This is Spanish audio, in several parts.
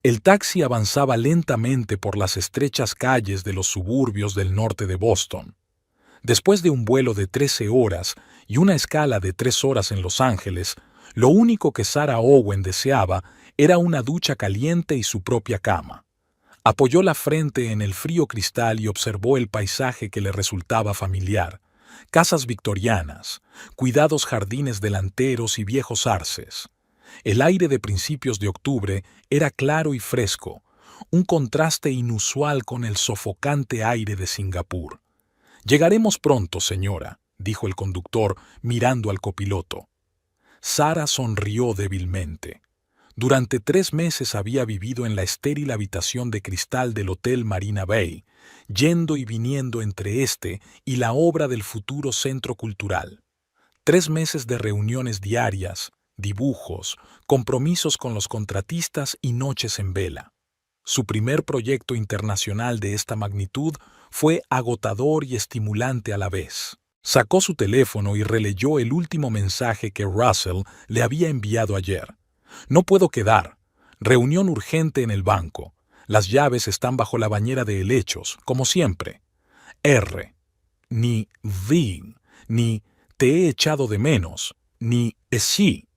El taxi avanzaba lentamente por las estrechas calles de los suburbios del norte de Boston. Después de un vuelo de 13 horas y una escala de 3 horas en Los Ángeles, lo único que Sarah Owen deseaba era una ducha caliente y su propia cama. Apoyó la frente en el frío cristal y observó el paisaje que le resultaba familiar: casas victorianas, cuidados jardines delanteros y viejos arces. El aire de principios de octubre era claro y fresco, un contraste inusual con el sofocante aire de Singapur. «Llegaremos pronto, señora», dijo el conductor mirando al copiloto. Sarah sonrió débilmente. Durante 3 meses había vivido en la estéril habitación de cristal del Hotel Marina Bay, yendo y viniendo entre este y la obra del futuro centro cultural. 3 meses de reuniones diarias, dibujos, compromisos con los contratistas y noches en vela. Su primer proyecto internacional de esta magnitud fue agotador y estimulante a la vez. Sacó su teléfono y releyó el último mensaje que Russell le había enviado ayer. «No puedo quedar. Reunión urgente en el banco. Las llaves están bajo la bañera de helechos, como siempre. R. Ni V. Ni te he echado de menos. Ni sí».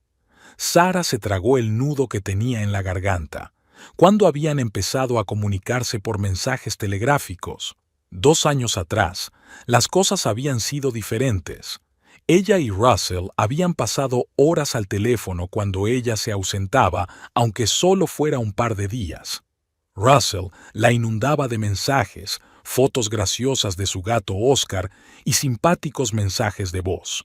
Sarah se tragó el nudo que tenía en la garganta. ¿Cuándo habían empezado a comunicarse por mensajes telegráficos? 2 años atrás, las cosas habían sido diferentes. Ella y Russell habían pasado horas al teléfono cuando ella se ausentaba, aunque solo fuera un par de días. Russell la inundaba de mensajes, fotos graciosas de su gato Oscar y simpáticos mensajes de voz.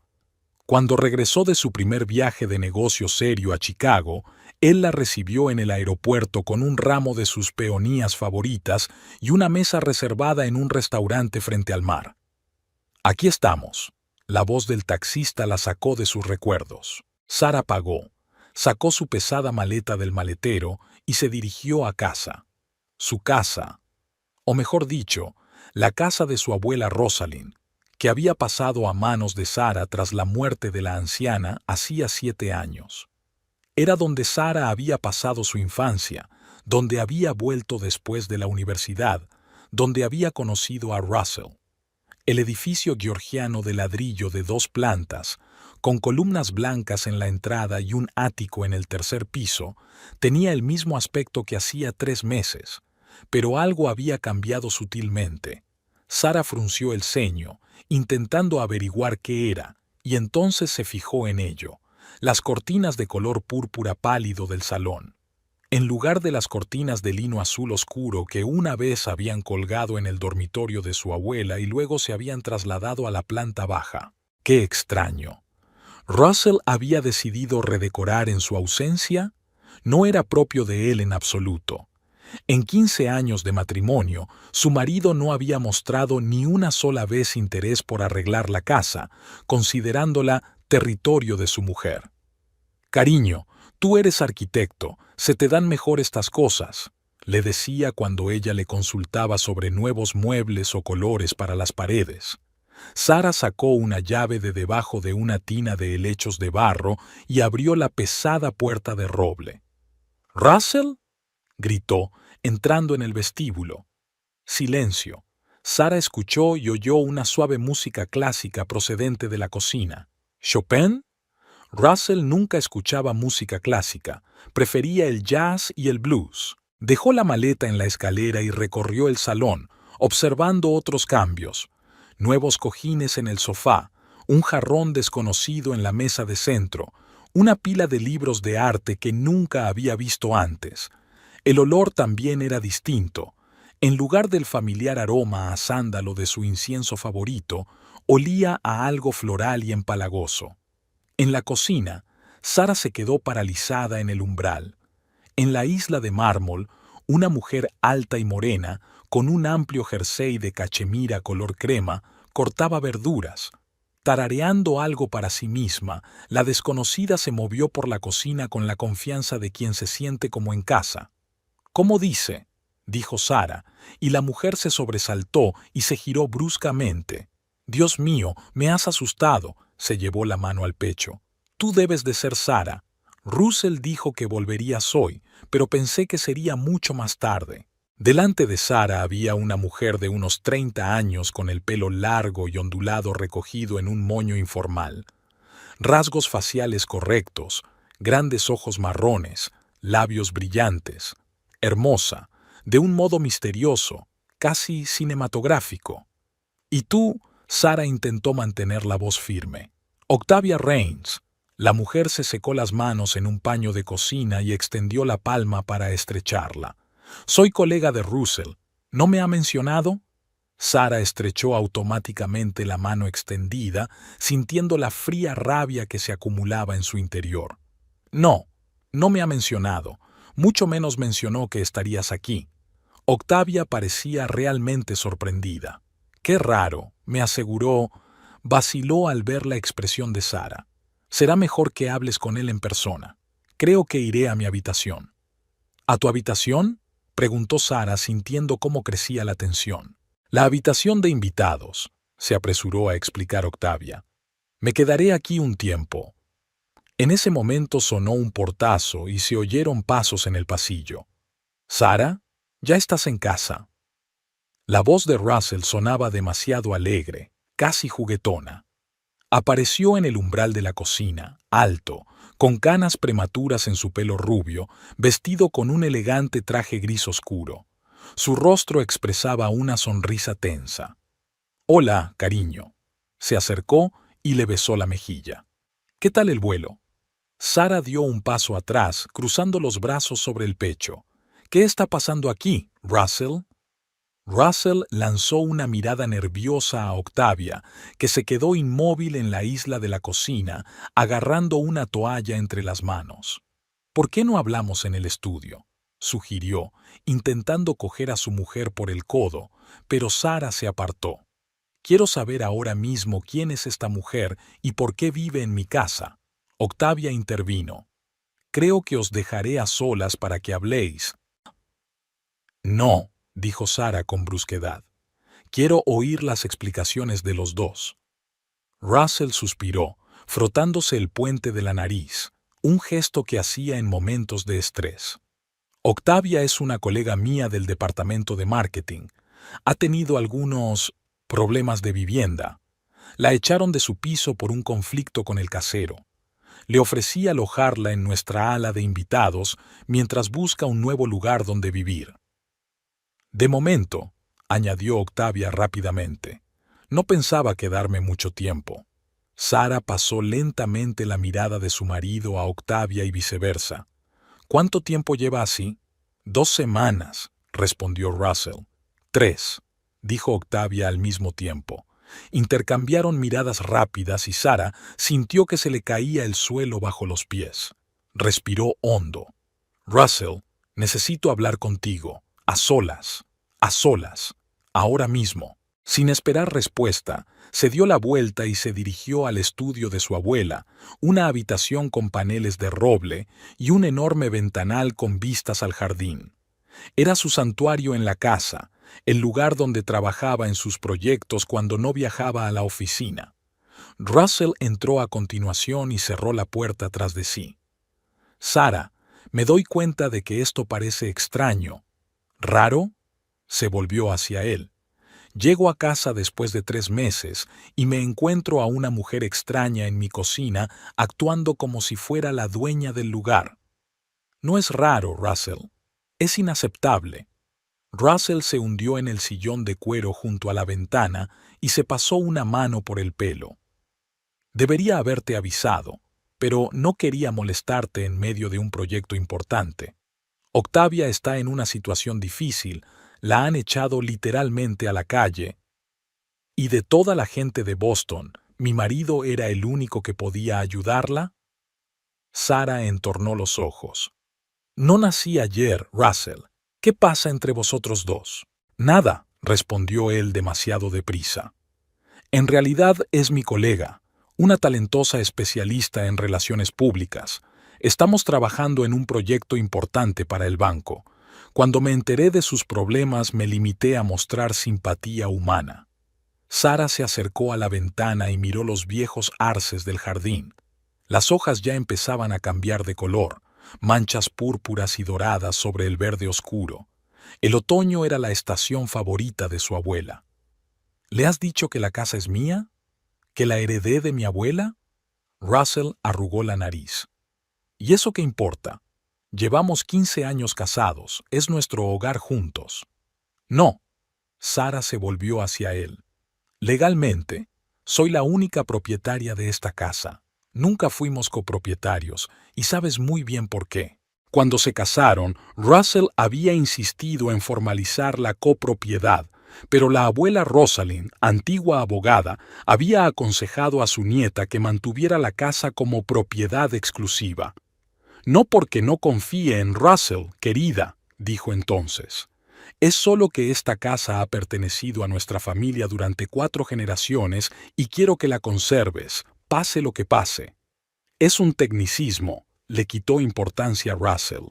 Cuando regresó de su primer viaje de negocio serio a Chicago, él la recibió en el aeropuerto con un ramo de sus peonías favoritas y una mesa reservada en un restaurante frente al mar. «Aquí estamos». La voz del taxista la sacó de sus recuerdos. Sarah pagó, sacó su pesada maleta del maletero y se dirigió a casa. Su casa, o mejor dicho, la casa de su abuela Rosalind, que había pasado a manos de Sarah tras la muerte de la anciana hacía 7 años. Era donde Sarah había pasado su infancia, donde había vuelto después de la universidad, donde había conocido a Russell. El edificio georgiano de ladrillo de 2 plantas, con columnas blancas en la entrada y un ático en el tercer piso, tenía el mismo aspecto que hacía 3 meses, pero algo había cambiado sutilmente. Sarah frunció el ceño, intentando averiguar qué era, y entonces se fijó en ello: las cortinas de color púrpura pálido del salón. En lugar de las cortinas de lino azul oscuro que una vez habían colgado en el dormitorio de su abuela y luego se habían trasladado a la planta baja. ¡Qué extraño! ¿Russell había decidido redecorar en su ausencia? No era propio de él en absoluto. En 15 años de matrimonio, su marido no había mostrado ni una sola vez interés por arreglar la casa, considerándola territorio de su mujer. «Cariño, tú eres arquitecto, se te dan mejor estas cosas», le decía cuando ella le consultaba sobre nuevos muebles o colores para las paredes. Sarah sacó una llave de debajo de una tina de helechos de barro y abrió la pesada puerta de roble. «¿Russell?», gritó, entrando en el vestíbulo. Silencio. Sarah escuchó y oyó una suave música clásica procedente de la cocina. «¿Chopin?». Russell nunca escuchaba música clásica, prefería el jazz y el blues. Dejó la maleta en la escalera y recorrió el salón, observando otros cambios: nuevos cojines en el sofá, un jarrón desconocido en la mesa de centro, una pila de libros de arte que nunca había visto antes. El olor también era distinto. En lugar del familiar aroma a sándalo de su incienso favorito, olía a algo floral y empalagoso. En la cocina, Sarah se quedó paralizada en el umbral. En la isla de mármol, una mujer alta y morena, con un amplio jersey de cachemira color crema, cortaba verduras. Tarareando algo para sí misma, la desconocida se movió por la cocina con la confianza de quien se siente como en casa. «¿Cómo dice?», dijo Sarah, y la mujer se sobresaltó y se giró bruscamente. «Dios mío, me has asustado», se llevó la mano al pecho. «Tú debes de ser Sarah». Russell dijo que volverías hoy, pero pensé que sería mucho más tarde. Delante de Sara había una mujer de unos 30 años con el pelo largo y ondulado recogido en un moño informal. Rasgos faciales correctos, grandes ojos marrones, labios brillantes. Hermosa, de un modo misterioso, casi cinematográfico. Y tú, Sara intentó mantener la voz firme. Octavia Rains. La mujer se secó las manos en un paño de cocina y extendió la palma para estrecharla. Soy colega de Russell. ¿No me ha mencionado? Sara estrechó automáticamente la mano extendida, sintiendo la fría rabia que se acumulaba en su interior. No, no me ha mencionado. Mucho menos mencionó que estarías aquí. Octavia parecía realmente sorprendida. Qué raro, me aseguró. Vaciló al ver la expresión de Sara. Será mejor que hables con él en persona. Creo que iré a mi habitación. ¿A tu habitación?, preguntó Sara, sintiendo cómo crecía la tensión. La habitación de invitados, se apresuró a explicar Octavia. Me quedaré aquí un tiempo. En ese momento sonó un portazo y se oyeron pasos en el pasillo. «Sara, ya estás en casa». La voz de Russell sonaba demasiado alegre, casi juguetona. Apareció en el umbral de la cocina, alto, con canas prematuras en su pelo rubio, vestido con un elegante traje gris oscuro. Su rostro expresaba una sonrisa tensa. «Hola, cariño». Se acercó y le besó la mejilla. «¿Qué tal el vuelo?» Sara dio un paso atrás, cruzando los brazos sobre el pecho. «¿Qué está pasando aquí, Russell?» Russell lanzó una mirada nerviosa a Octavia, que se quedó inmóvil en la isla de la cocina, agarrando una toalla entre las manos. «¿Por qué no hablamos en el estudio?», sugirió, intentando coger a su mujer por el codo, pero Sara se apartó. «Quiero saber ahora mismo quién es esta mujer y por qué vive en mi casa». Octavia intervino. «Creo que os dejaré a solas para que habléis». «No», dijo Sara con brusquedad. «Quiero oír las explicaciones de los dos». Russell suspiró, frotándose el puente de la nariz, un gesto que hacía en momentos de estrés. «Octavia es una colega mía del departamento de marketing. Ha tenido algunos problemas de vivienda. La echaron de su piso por un conflicto con el casero. Le ofrecí alojarla en nuestra ala de invitados mientras busca un nuevo lugar donde vivir». «De momento», añadió Octavia rápidamente, «no pensaba quedarme mucho tiempo». Sara pasó lentamente la mirada de su marido a Octavia y viceversa. «¿Cuánto tiempo lleva así?» «2 semanas», respondió Russell. «3», dijo Octavia al mismo tiempo. Intercambiaron miradas rápidas y Sara sintió que se le caía el suelo bajo los pies. Respiró hondo. «Russell, necesito hablar contigo. A solas, ahora mismo». Sin esperar respuesta, se dio la vuelta y se dirigió al estudio de su abuela, una habitación con paneles de roble y un enorme ventanal con vistas al jardín. Era su santuario en la casa, el lugar donde trabajaba en sus proyectos cuando no viajaba a la oficina. Russell entró a continuación y cerró la puerta tras de sí. «Sara, me doy cuenta de que esto parece extraño. ¿Raro?», se volvió hacia él. «Llego a casa después de 3 meses y me encuentro a una mujer extraña en mi cocina actuando como si fuera la dueña del lugar. No es raro, Russell. Es inaceptable». Russell se hundió en el sillón de cuero junto a la ventana y se pasó una mano por el pelo. «Debería haberte avisado, pero no quería molestarte en medio de un proyecto importante. Octavia está en una situación difícil, la han echado literalmente a la calle. Y de toda la gente de Boston, ¿mi marido era el único que podía ayudarla?». Sara entornó los ojos. «No nací ayer, Russell. ¿Qué pasa entre vosotros dos?». «Nada», respondió él demasiado deprisa. «En realidad es mi colega, una talentosa especialista en relaciones públicas. Estamos trabajando en un proyecto importante para el banco. Cuando me enteré de sus problemas me limité a mostrar simpatía humana». Sara se acercó a la ventana y miró los viejos arces del jardín. Las hojas ya empezaban a cambiar de color, manchas púrpuras y doradas sobre el verde oscuro. El otoño era la estación favorita de su abuela. ¿Le has dicho que la casa es mía? ¿Que la heredé de mi abuela? Russell arrugó la nariz. ¿Y eso qué importa? Llevamos 15 años casados, es nuestro hogar juntos. No. Sara se volvió hacia él. Legalmente, soy la única propietaria de esta casa. Nunca fuimos copropietarios, y sabes muy bien por qué. Cuando se casaron, Russell había insistido en formalizar la copropiedad, pero la abuela Rosalind, antigua abogada, había aconsejado a su nieta que mantuviera la casa como propiedad exclusiva. No porque no confíe en Russell, querida, dijo entonces. Es solo que esta casa ha pertenecido a nuestra familia durante 4 generaciones y quiero que la conserves, pase lo que pase. Es un tecnicismo, le quitó importancia a Russell.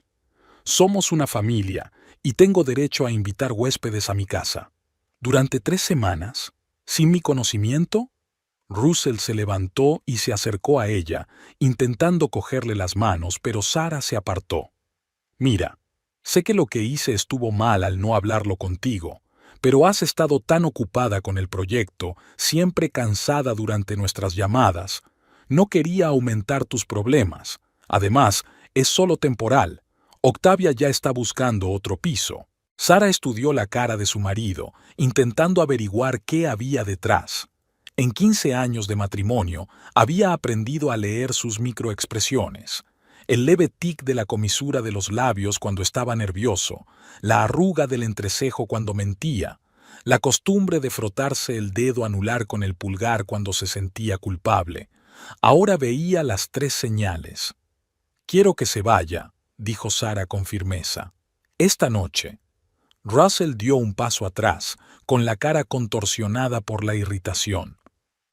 Somos una familia y tengo derecho a invitar huéspedes a mi casa. ¿Durante 3 semanas? ¿Sin mi conocimiento? Russell se levantó y se acercó a ella, intentando cogerle las manos, pero Sara se apartó. Mira, sé que lo que hice estuvo mal al no hablarlo contigo, pero has estado tan ocupada con el proyecto, siempre cansada durante nuestras llamadas. No quería aumentar tus problemas. Además, es solo temporal. Octavia ya está buscando otro piso. Sara estudió la cara de su marido, intentando averiguar qué había detrás. En 15 años de matrimonio, había aprendido a leer sus microexpresiones. El leve tic de la comisura de los labios cuando estaba nervioso, la arruga del entrecejo cuando mentía, la costumbre de frotarse el dedo anular con el pulgar cuando se sentía culpable. Ahora veía las 3 señales. «Quiero que se vaya», dijo Sara con firmeza. «Esta noche». Russell dio un paso atrás, con la cara contorsionada por la irritación.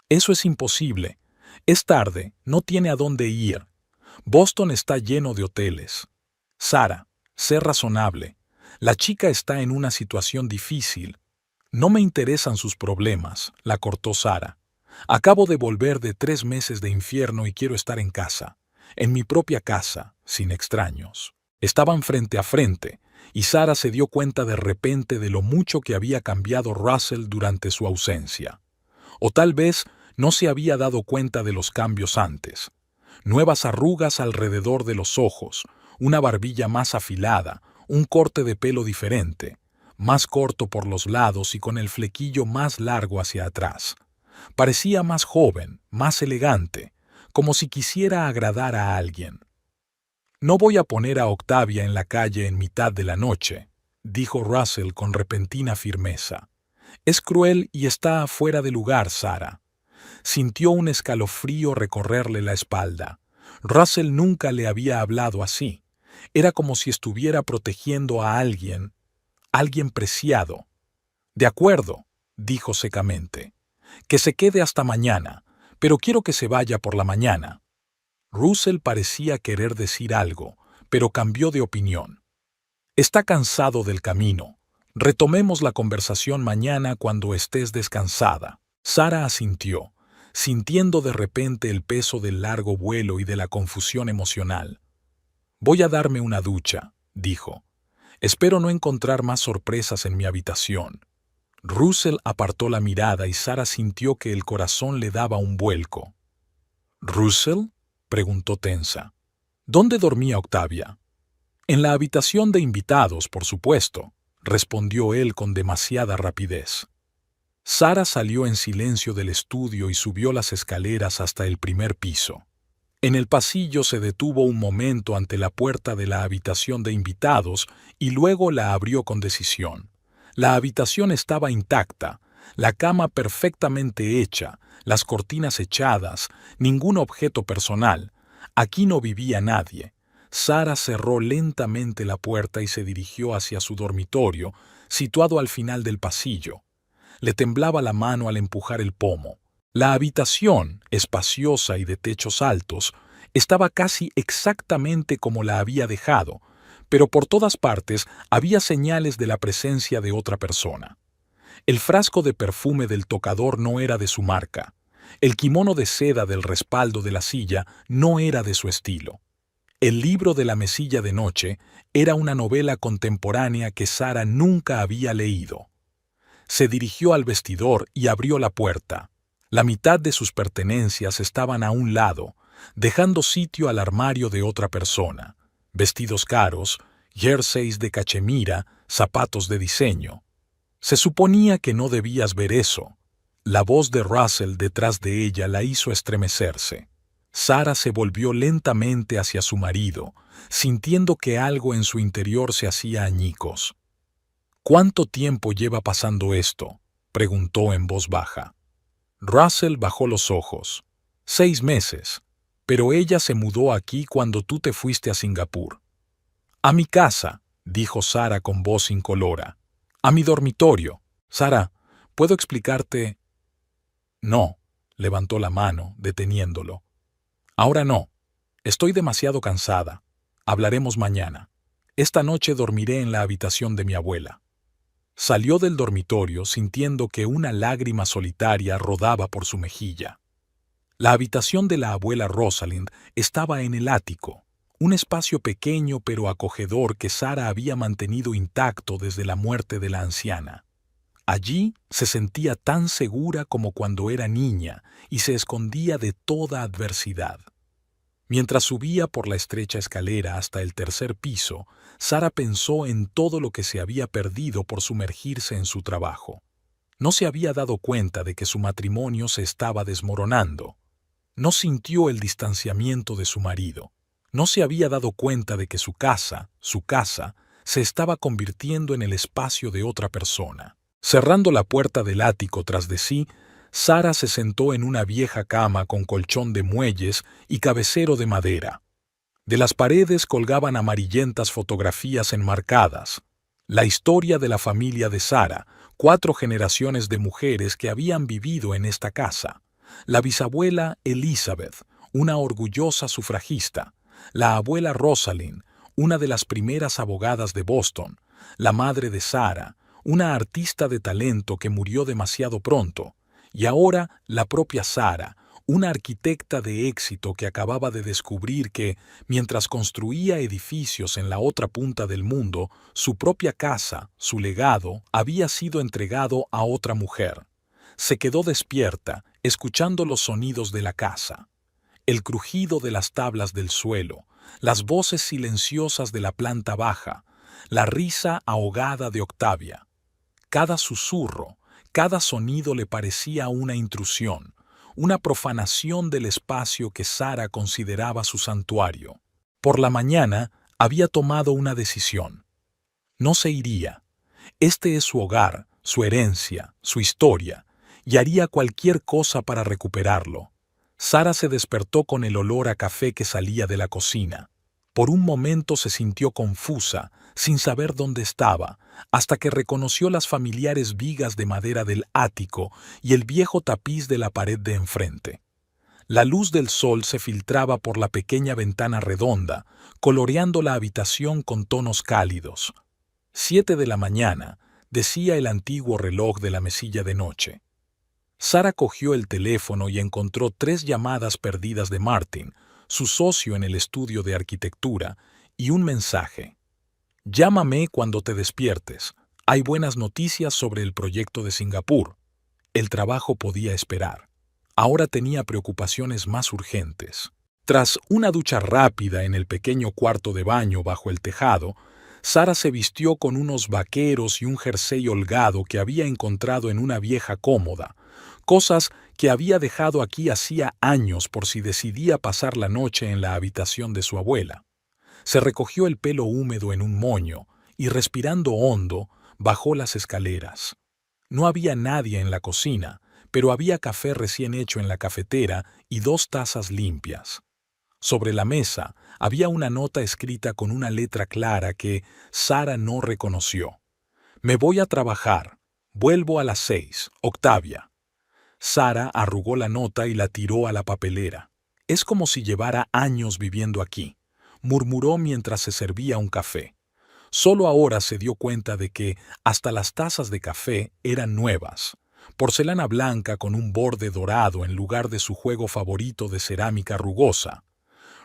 «Eso es imposible. Es tarde, no tiene a dónde ir. Boston está lleno de hoteles. Sara, sé razonable. La chica está en una situación difícil. No me interesan sus problemas», la cortó Sara. «Acabo de volver de 3 meses de infierno y quiero estar en casa. En mi propia casa, sin extraños». Estaban frente a frente, y Sara se dio cuenta de repente de lo mucho que había cambiado Russell durante su ausencia. O tal vez no se había dado cuenta de los cambios antes. Nuevas arrugas alrededor de los ojos, una barbilla más afilada, un corte de pelo diferente, más corto por los lados y con el flequillo más largo hacia atrás. Parecía más joven, más elegante, como si quisiera agradar a alguien. «No voy a poner a Octavia en la calle en mitad de la noche», dijo Russell con repentina firmeza. «Es cruel y está fuera de lugar, Sara». Sintió un escalofrío recorrerle la espalda. Russell nunca le había hablado así. Era como si estuviera protegiendo a alguien preciado. «De acuerdo», dijo secamente. «Que se quede hasta mañana, pero quiero que se vaya por la mañana». Russell parecía querer decir algo, pero cambió de opinión. «Está cansado del camino. Retomemos la conversación mañana cuando estés descansada». Sara asintió, sintiendo de repente el peso del largo vuelo y de la confusión emocional. «Voy a darme una ducha», dijo. «Espero no encontrar más sorpresas en mi habitación». Russell apartó la mirada y Sara sintió que el corazón le daba un vuelco. «¿Russell?», preguntó tensa. «¿Dónde dormía Octavia?» «En la habitación de invitados, por supuesto», respondió él con demasiada rapidez. Sara salió en silencio del estudio y subió las escaleras hasta el primer piso. En el pasillo se detuvo un momento ante la puerta de la habitación de invitados y luego la abrió con decisión. La habitación estaba intacta, la cama perfectamente hecha, las cortinas echadas, ningún objeto personal. Aquí no vivía nadie. Sara cerró lentamente la puerta y se dirigió hacia su dormitorio, situado al final del pasillo. Le temblaba la mano al empujar el pomo. La habitación, espaciosa y de techos altos, estaba casi exactamente como la había dejado, pero por todas partes había señales de la presencia de otra persona. El frasco de perfume del tocador no era de su marca. El kimono de seda del respaldo de la silla no era de su estilo. El libro de la mesilla de noche era una novela contemporánea que Sara nunca había leído. Se dirigió al vestidor y abrió la puerta. La mitad de sus pertenencias estaban a un lado, dejando sitio al armario de otra persona. Vestidos caros, jerseys de cachemira, zapatos de diseño. Se suponía que no debías ver eso. La voz de Russell detrás de ella la hizo estremecerse. Sara se volvió lentamente hacia su marido, sintiendo que algo en su interior se hacía añicos. «¿Cuánto tiempo lleva pasando esto?», preguntó en voz baja. Russell bajó los ojos. 6 meses, pero ella se mudó aquí cuando tú te fuiste a Singapur. «A mi casa», dijo Sara con voz incolora. «A mi dormitorio. Sara, ¿puedo explicarte?» «No», levantó la mano, deteniéndolo. «Ahora no. Estoy demasiado cansada. Hablaremos mañana. Esta noche dormiré en la habitación de mi abuela». Salió del dormitorio sintiendo que una lágrima solitaria rodaba por su mejilla. La habitación de la abuela Rosalind estaba en el ático, un espacio pequeño pero acogedor que Sara había mantenido intacto desde la muerte de la anciana. Allí se sentía tan segura como cuando era niña y se escondía de toda adversidad. Mientras subía por la estrecha escalera hasta el tercer piso, Sara pensó en todo lo que se había perdido por sumergirse en su trabajo. No se había dado cuenta de que su matrimonio se estaba desmoronando. No sintió el distanciamiento de su marido. No se había dado cuenta de que su casa, se estaba convirtiendo en el espacio de otra persona. Cerrando la puerta del ático tras de sí, Sara se sentó en una vieja cama con colchón de muelles y cabecero de madera. De las paredes colgaban amarillentas fotografías enmarcadas. La historia de la familia de Sara, 4 generaciones de mujeres que habían vivido en esta casa. La bisabuela Elizabeth, una orgullosa sufragista. La abuela Rosalind, una de las primeras abogadas de Boston. La madre de Sara, una artista de talento que murió demasiado pronto. Y ahora la propia Sara, una arquitecta de éxito que acababa de descubrir que, mientras construía edificios en la otra punta del mundo, su propia casa, su legado, había sido entregado a otra mujer. Se quedó despierta, escuchando los sonidos de la casa. El crujido de las tablas del suelo, las voces silenciosas de la planta baja, la risa ahogada de Octavia. Cada susurro, cada sonido le parecía una intrusión, una profanación del espacio que Sara consideraba su santuario. Por la mañana había tomado una decisión. No se iría. Este es su hogar, su herencia, su historia, y haría cualquier cosa para recuperarlo. Sara se despertó con el olor a café que salía de la cocina. Por un momento se sintió confusa, sin saber dónde estaba, hasta que reconoció las familiares vigas de madera del ático y el viejo tapiz de la pared de enfrente. La luz del sol se filtraba por la pequeña ventana redonda, coloreando la habitación con tonos cálidos. 7 de la mañana, decía el antiguo reloj de la mesilla de noche. Sara cogió el teléfono y encontró 3 llamadas perdidas de Martin, su socio en el estudio de arquitectura, y un mensaje. «Llámame cuando te despiertes. Hay buenas noticias sobre el proyecto de Singapur». El trabajo podía esperar. Ahora tenía preocupaciones más urgentes. Tras una ducha rápida en el pequeño cuarto de baño bajo el tejado, Sara se vistió con unos vaqueros y un jersey holgado que había encontrado en una vieja cómoda, cosas que había dejado aquí hacía años por si decidía pasar la noche en la habitación de su abuela. Se recogió el pelo húmedo en un moño y, respirando hondo, bajó las escaleras. No había nadie en la cocina, pero había café recién hecho en la cafetera y 2 tazas limpias. Sobre la mesa había una nota escrita con una letra clara que Sara no reconoció. «Me voy a trabajar. Vuelvo a las 6. Octavia». Sara arrugó la nota y la tiró a la papelera. «Es como si llevara años viviendo aquí», murmuró mientras se servía un café. Solo ahora se dio cuenta de que hasta las tazas de café eran nuevas. porcelana blanca con un borde dorado en lugar de su juego favorito de cerámica rugosa.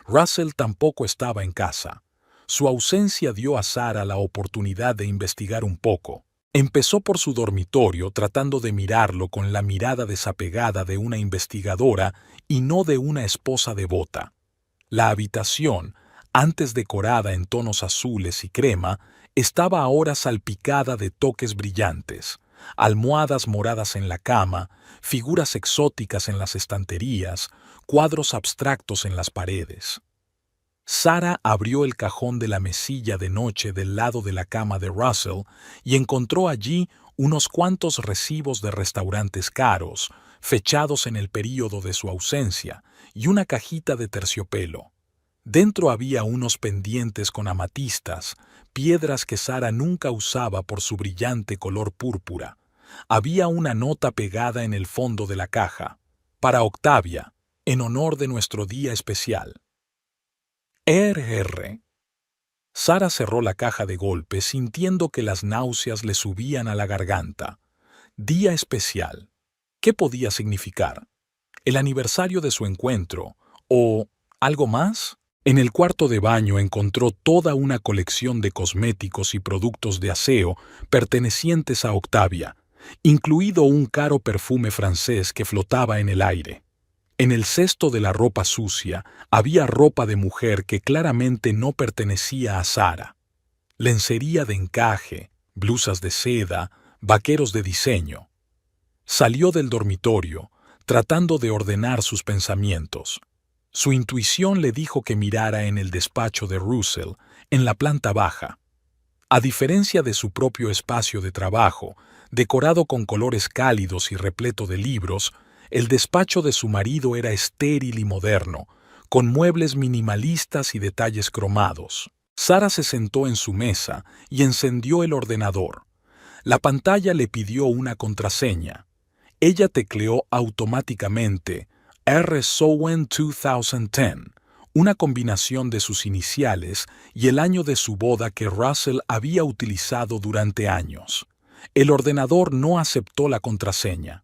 Russell tampoco estaba en casa. Su ausencia dio a Sarah la oportunidad de investigar un poco. Empezó por su dormitorio tratando de mirarlo con la mirada desapegada de una investigadora y no de una esposa devota. La habitación, antes decorada en tonos azules y crema, estaba ahora salpicada de toques brillantes, almohadas moradas en la cama, figuras exóticas en las estanterías, cuadros abstractos en las paredes. Sarah abrió el cajón de la mesilla de noche del lado de la cama de Russell y encontró allí unos cuantos recibos de restaurantes caros, fechados en el período de su ausencia, y una cajita de terciopelo. Dentro había unos pendientes con amatistas, piedras que Sarah nunca usaba por su brillante color púrpura. Había una nota pegada en el fondo de la caja. Para Octavia, en honor de nuestro día especial. R. Sarah cerró la caja de golpe sintiendo que las náuseas le subían a la garganta. Día especial. ¿Qué podía significar? ¿El aniversario de su encuentro? ¿O algo más? En el cuarto de baño encontró toda una colección de cosméticos y productos de aseo pertenecientes a Octavia, incluido un caro perfume francés que flotaba en el aire. En el cesto de la ropa sucia había ropa de mujer que claramente no pertenecía a Sarah. Lencería de encaje, blusas de seda, vaqueros de diseño. Salió del dormitorio, tratando de ordenar sus pensamientos. Su intuición le dijo que mirara en el despacho de Russell, en la planta baja. A diferencia de su propio espacio de trabajo, decorado con colores cálidos y repleto de libros, el despacho de su marido era estéril y moderno, con muebles minimalistas y detalles cromados. Sarah se sentó en su mesa y encendió el ordenador. La pantalla le pidió una contraseña. Ella tecleó automáticamente R. Sowen 2010, una combinación de sus iniciales y el año de su boda que Russell había utilizado durante años. El ordenador no aceptó la contraseña.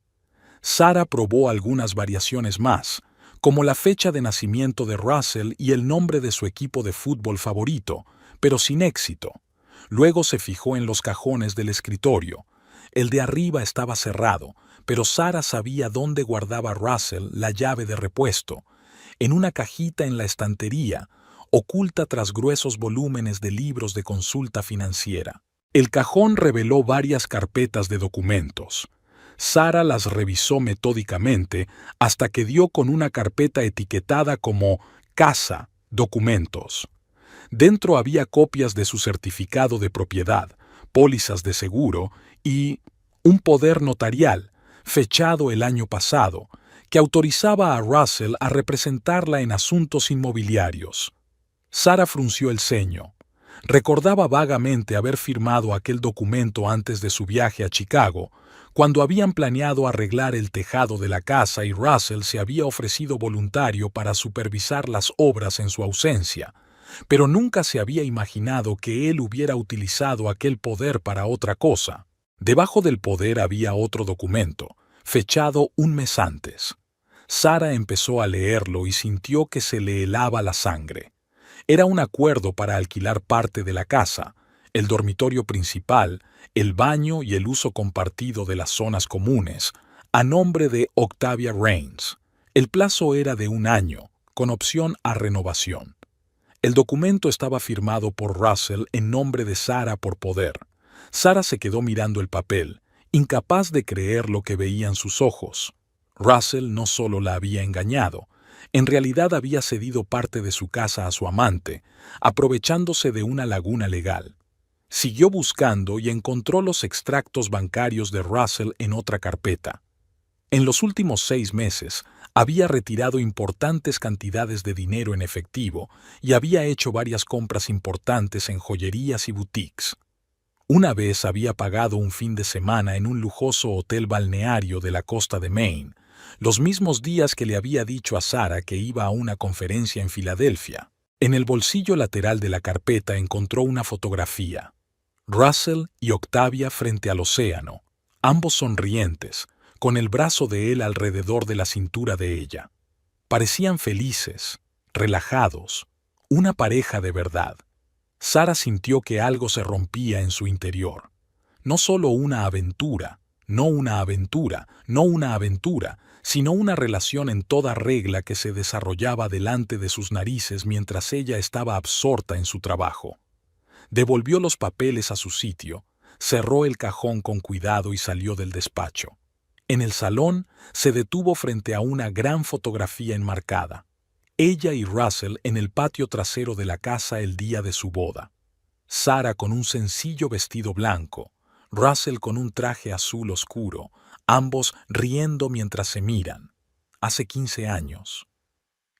Sarah probó algunas variaciones más, como la fecha de nacimiento de Russell y el nombre de su equipo de fútbol favorito, pero sin éxito. Luego se fijó en los cajones del escritorio. El de arriba estaba cerrado, pero Sarah sabía dónde guardaba Russell la llave de repuesto, en una cajita en la estantería, oculta tras gruesos volúmenes de libros de consulta financiera. El cajón reveló varias carpetas de documentos. Sarah las revisó metódicamente hasta que dio con una carpeta etiquetada como Casa, Documentos. Dentro había copias de su certificado de propiedad, pólizas de seguro y un poder notarial, fechado el año pasado, que autorizaba a Russell a representarla en asuntos inmobiliarios. Sarah frunció el ceño. Recordaba vagamente haber firmado aquel documento antes de su viaje a Chicago, cuando habían planeado arreglar el tejado de la casa y Russell se había ofrecido voluntario para supervisar las obras en su ausencia, pero nunca se había imaginado que él hubiera utilizado aquel poder para otra cosa. Debajo del poder había otro documento, fechado un mes antes. Sarah empezó a leerlo y sintió que se le helaba la sangre. Era un acuerdo para alquilar parte de la casa, el dormitorio principal, el baño y el uso compartido de las zonas comunes, a nombre de Octavia Raines. El plazo era de 1 año, con opción a renovación. El documento estaba firmado por Russell en nombre de Sarah por poder. Sarah se quedó mirando el papel, incapaz de creer lo que veían sus ojos. Russell no solo la había engañado, en realidad había cedido parte de su casa a su amante, aprovechándose de una laguna legal. Siguió buscando y encontró los extractos bancarios de Russell en otra carpeta. En los últimos 6 meses, había retirado importantes cantidades de dinero en efectivo y había hecho varias compras importantes en joyerías y boutiques. Una vez había pagado un fin de semana en un lujoso hotel balneario de la costa de Maine, los mismos días que le había dicho a Sarah que iba a una conferencia en Filadelfia. En el bolsillo lateral de la carpeta encontró una fotografía. Russell y Octavia frente al océano, ambos sonrientes, con el brazo de él alrededor de la cintura de ella. Parecían felices, relajados, una pareja de verdad. Sara sintió que algo se rompía en su interior. No solo una aventura, no una aventura, no una aventura, sino una relación en toda regla que se desarrollaba delante de sus narices mientras ella estaba absorta en su trabajo. Devolvió los papeles a su sitio, cerró el cajón con cuidado y salió del despacho. En el salón se detuvo frente a una gran fotografía enmarcada. Ella y Russell en el patio trasero de la casa el día de su boda. Sara con un sencillo vestido blanco, Russell con un traje azul oscuro, ambos riendo mientras se miran. Hace 15 años.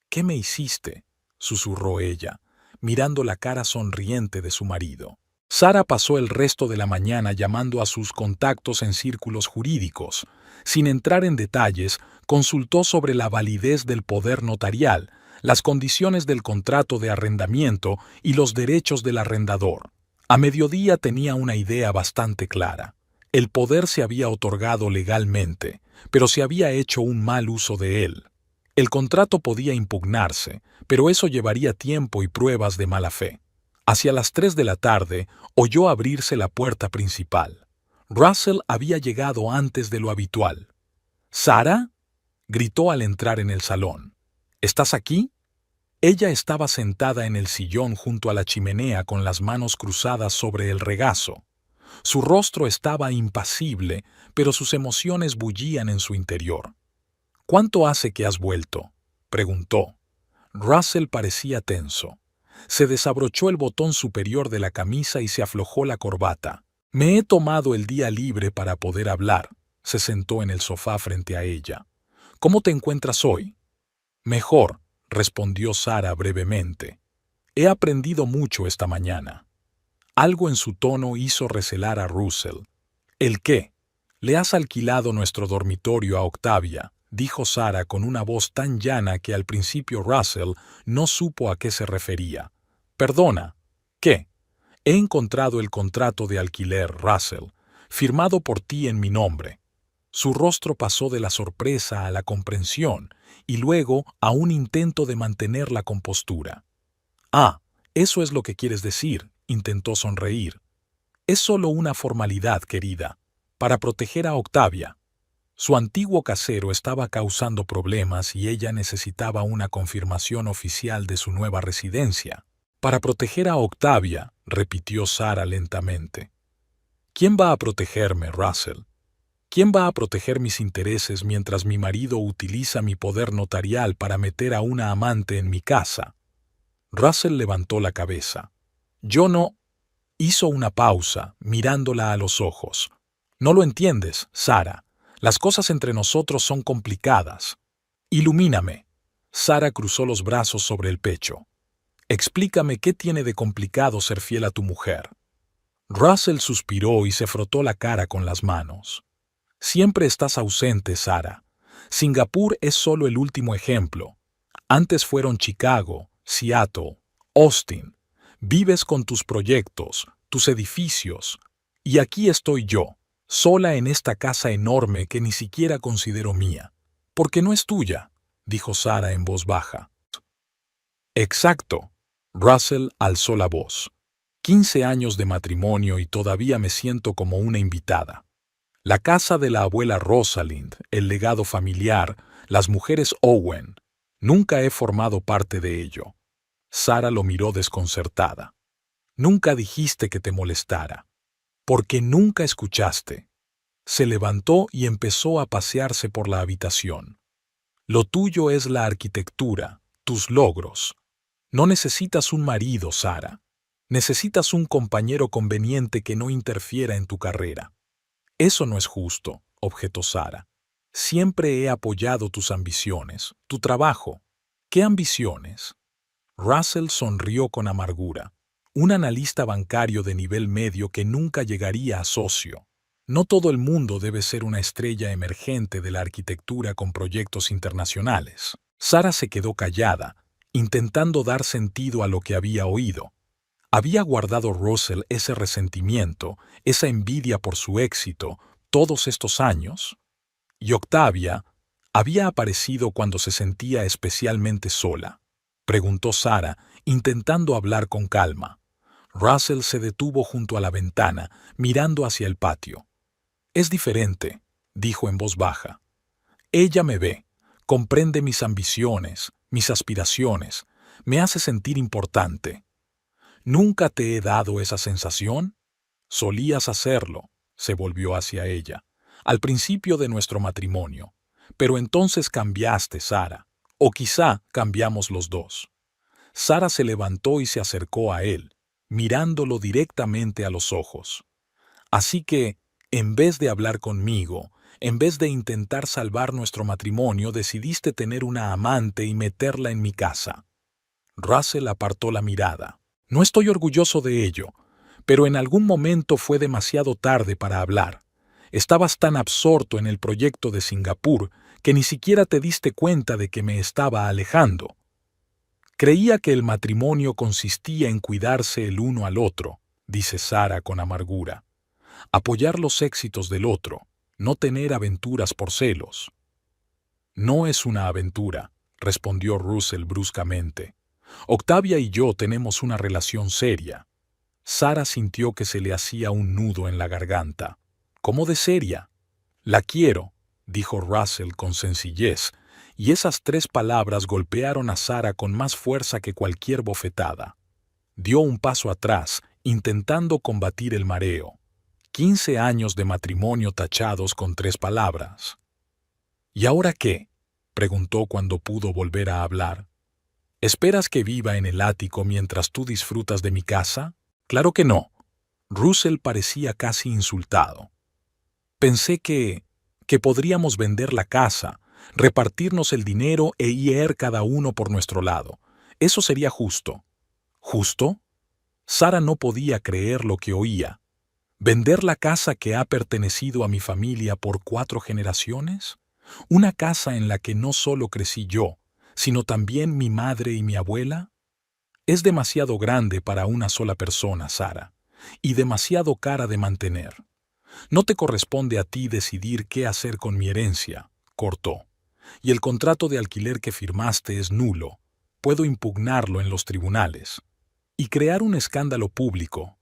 «¿Qué me hiciste?», susurró ella, mirando la cara sonriente de su marido. Sara pasó el resto de la mañana llamando a sus contactos en círculos jurídicos. Sin entrar en detalles, consultó sobre la validez del poder notarial, las condiciones del contrato de arrendamiento y los derechos del arrendador. A mediodía tenía una idea bastante clara. El poder se había otorgado legalmente, pero se había hecho un mal uso de él. El contrato podía impugnarse, pero eso llevaría tiempo y pruebas de mala fe. Hacia las 3 de la tarde oyó abrirse la puerta principal. Russell había llegado antes de lo habitual. «¿Sara?», gritó al entrar en el salón. «¿Estás aquí?». Ella estaba sentada en el sillón junto a la chimenea con las manos cruzadas sobre el regazo. Su rostro estaba impasible, pero sus emociones bullían en su interior. «¿Cuánto hace que has vuelto?», preguntó. Russell parecía tenso. Se desabrochó el botón superior de la camisa y se aflojó la corbata. «Me he tomado el día libre para poder hablar», se sentó en el sofá frente a ella. «¿Cómo te encuentras hoy?». «Mejor», respondió Sara brevemente. «He aprendido mucho esta mañana». Algo en su tono hizo recelar a Russell. «¿El qué?». «Le has alquilado nuestro dormitorio a Octavia», dijo Sara con una voz tan llana que al principio Russell no supo a qué se refería. «Perdona, ¿qué?». «He encontrado el contrato de alquiler, Russell, firmado por ti en mi nombre». Su rostro pasó de la sorpresa a la comprensión y luego a un intento de mantener la compostura. «Ah, eso es lo que quieres decir», intentó sonreír. «Es solo una formalidad, querida, para proteger a Octavia». Su antiguo casero estaba causando problemas y ella necesitaba una confirmación oficial de su nueva residencia. «Para proteger a Octavia», repitió Sara lentamente. «¿Quién va a protegerme, Russell? ¿Quién va a proteger mis intereses mientras mi marido utiliza mi poder notarial para meter a una amante en mi casa?» Russell levantó la cabeza. «Yo no...». Hizo una pausa, mirándola a los ojos. «No lo entiendes, Sara. Las cosas entre nosotros son complicadas. Ilumíname». Sara cruzó los brazos sobre el pecho. «Explícame qué tiene de complicado ser fiel a tu mujer». Russell suspiró y se frotó la cara con las manos. «Siempre estás ausente, Sara. Singapur es solo el último ejemplo. Antes fueron Chicago, Seattle, Austin. Vives con tus proyectos, tus edificios. Y aquí estoy yo, sola en esta casa enorme que ni siquiera considero mía. Porque no es tuya», dijo Sara en voz baja. «Exacto». Russell alzó la voz. 15 años de matrimonio y todavía me siento como una invitada. La casa de la abuela Rosalind, el legado familiar, las mujeres Owen. Nunca he formado parte de ello». Sara lo miró desconcertada. «Nunca dijiste que te molestara. Porque nunca escuchaste». Se levantó y empezó a pasearse por la habitación. «Lo tuyo es la arquitectura, tus logros. No necesitas un marido, Sara. Necesitas un compañero conveniente que no interfiera en tu carrera». «Eso no es justo», objetó Sara. «Siempre he apoyado tus ambiciones, tu trabajo». «¿Qué ambiciones?». Russell sonrió con amargura. Un analista bancario de nivel medio que nunca llegaría a socio. No todo el mundo debe ser una estrella emergente de la arquitectura con proyectos internacionales. Sara se quedó callada, intentando dar sentido a lo que había oído. ¿Había guardado Russell ese resentimiento, esa envidia por su éxito, todos estos años? ¿Y Octavia había aparecido cuando se sentía especialmente sola?, preguntó Sara, intentando hablar con calma. Russell se detuvo junto a la ventana, mirando hacia el patio. «Es diferente», dijo en voz baja. «Ella me ve, comprende mis ambiciones, mis aspiraciones, me hace sentir importante». «¿Nunca te he dado esa sensación?» «Solías hacerlo», se volvió hacia ella, «al principio de nuestro matrimonio. Pero entonces cambiaste, Sara. O quizá cambiamos los dos». Sara se levantó y se acercó a él, mirándolo directamente a los ojos. «Así que, en vez de hablar conmigo, en vez de intentar salvar nuestro matrimonio, decidiste tener una amante y meterla en mi casa». Russell apartó la mirada. «No estoy orgulloso de ello, pero en algún momento fue demasiado tarde para hablar. Estabas tan absorto en el proyecto de Singapur que ni siquiera te diste cuenta de que me estaba alejando. Creía que el matrimonio consistía en cuidarse el uno al otro», dice Sara con amargura. «Apoyar los éxitos del otro, no tener aventuras por celos». «No es una aventura», respondió Russell bruscamente. «Octavia y yo tenemos una relación seria». Sara sintió que se le hacía un nudo en la garganta. «¿Cómo de seria?» «La quiero», dijo Russell con sencillez, y esas 3 palabras golpearon a Sara con más fuerza que cualquier bofetada. Dio un paso atrás, intentando combatir el mareo. 15 años de matrimonio tachados con 3 palabras. «¿Y ahora qué?», preguntó cuando pudo volver a hablar. «¿Esperas que viva en el ático mientras tú disfrutas de mi casa? Claro que no». Russell parecía casi insultado. «Pensé que podríamos vender la casa, repartirnos el dinero e ir cada uno por nuestro lado. Eso sería justo». ¿Justo? Sara no podía creer lo que oía. ¿Vender la casa que ha pertenecido a mi familia por 4 generaciones? ¿Una casa en la que no solo crecí yo, sino también mi madre y mi abuela? Es demasiado grande para una sola persona, Sara, y demasiado cara de mantener. No te corresponde a ti decidir qué hacer con mi herencia, cortó. Y el contrato de alquiler que firmaste es nulo. Puedo impugnarlo en los tribunales. Y crear un escándalo público.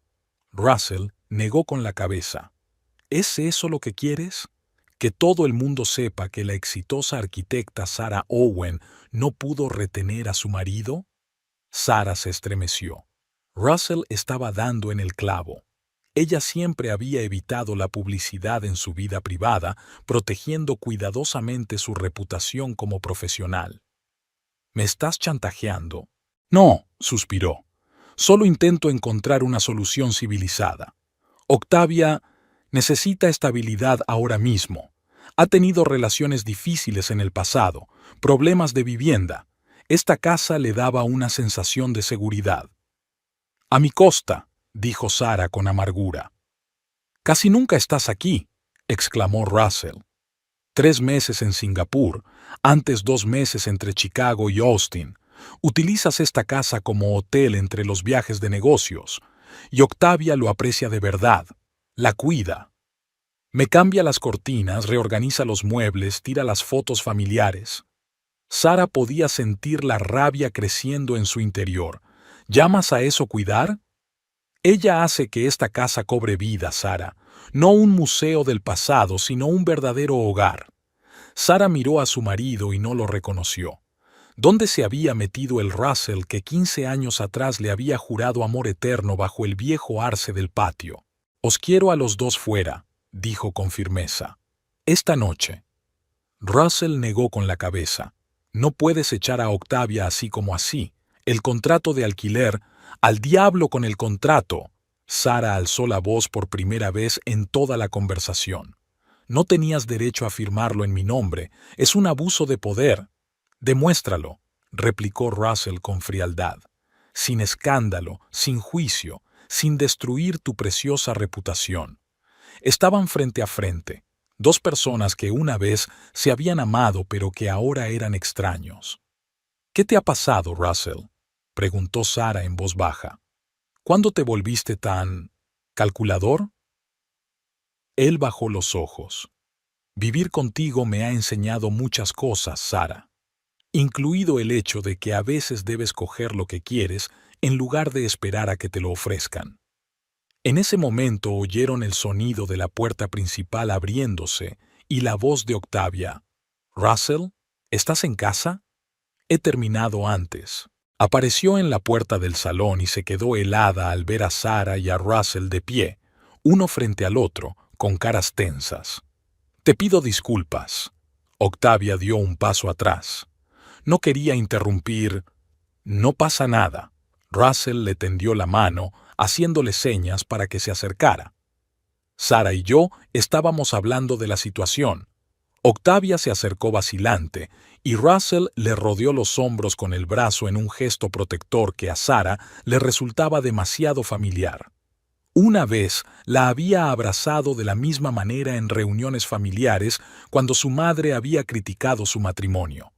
Russell negó con la cabeza. ¿Es eso lo que quieres? ¿Que todo el mundo sepa que la exitosa arquitecta Sara Owen no pudo retener a su marido? Sara se estremeció. Russell estaba dando en el clavo. Ella siempre había evitado la publicidad en su vida privada, protegiendo cuidadosamente su reputación como profesional. ¿Me estás chantajeando? No, suspiró. Solo intento encontrar una solución civilizada. Octavia necesita estabilidad ahora mismo. Ha tenido relaciones difíciles en el pasado, problemas de vivienda. Esta casa le daba una sensación de seguridad. «A mi costa», dijo Sara con amargura. «Casi nunca estás aquí», exclamó Russell. 3 meses en Singapur, antes 2 meses entre Chicago y Austin. Utilizas esta casa como hotel entre los viajes de negocios, y Octavia lo aprecia de verdad, la cuida. Me cambia las cortinas, reorganiza los muebles, tira las fotos familiares. Sara podía sentir la rabia creciendo en su interior. ¿Llamas a eso cuidar? Ella hace que esta casa cobre vida, Sara, no un museo del pasado, sino un verdadero hogar. Sara miró a su marido y no lo reconoció. ¿Dónde se había metido el Russell que 15 años atrás le había jurado amor eterno bajo el viejo arce del patio? «Os quiero a los dos fuera», dijo con firmeza. «Esta noche». Russell negó con la cabeza. «No puedes echar a Octavia así como así. El contrato de alquiler, al diablo con el contrato». Sara alzó la voz por primera vez en toda la conversación. «No tenías derecho a firmarlo en mi nombre. Es un abuso de poder». «Demuéstralo», replicó Russell con frialdad. «Sin escándalo, sin juicio, sin destruir tu preciosa reputación». Estaban frente a frente, 2 personas que una vez se habían amado pero que ahora eran extraños. «¿Qué te ha pasado, Russell?», preguntó Sara en voz baja. «¿Cuándo te volviste tan calculador?». Él bajó los ojos. Vivir contigo me ha enseñado muchas cosas, Sara, incluido el hecho de que a veces debes coger lo que quieres en lugar de esperar a que te lo ofrezcan. En ese momento oyeron el sonido de la puerta principal abriéndose y la voz de Octavia. «Russell, ¿estás en casa? He terminado antes». Apareció en la puerta del salón y se quedó helada al ver a Sara y a Russell de pie, uno frente al otro, con caras tensas. «Te pido disculpas». Octavia dio un paso atrás. No quería interrumpir. «No pasa nada». Russell le tendió la mano, haciéndole señas para que se acercara. Sara y yo estábamos hablando de la situación. Octavia se acercó vacilante, y Russell le rodeó los hombros con el brazo en un gesto protector que a Sara le resultaba demasiado familiar. Una vez la había abrazado de la misma manera en reuniones familiares cuando su madre había criticado su matrimonio.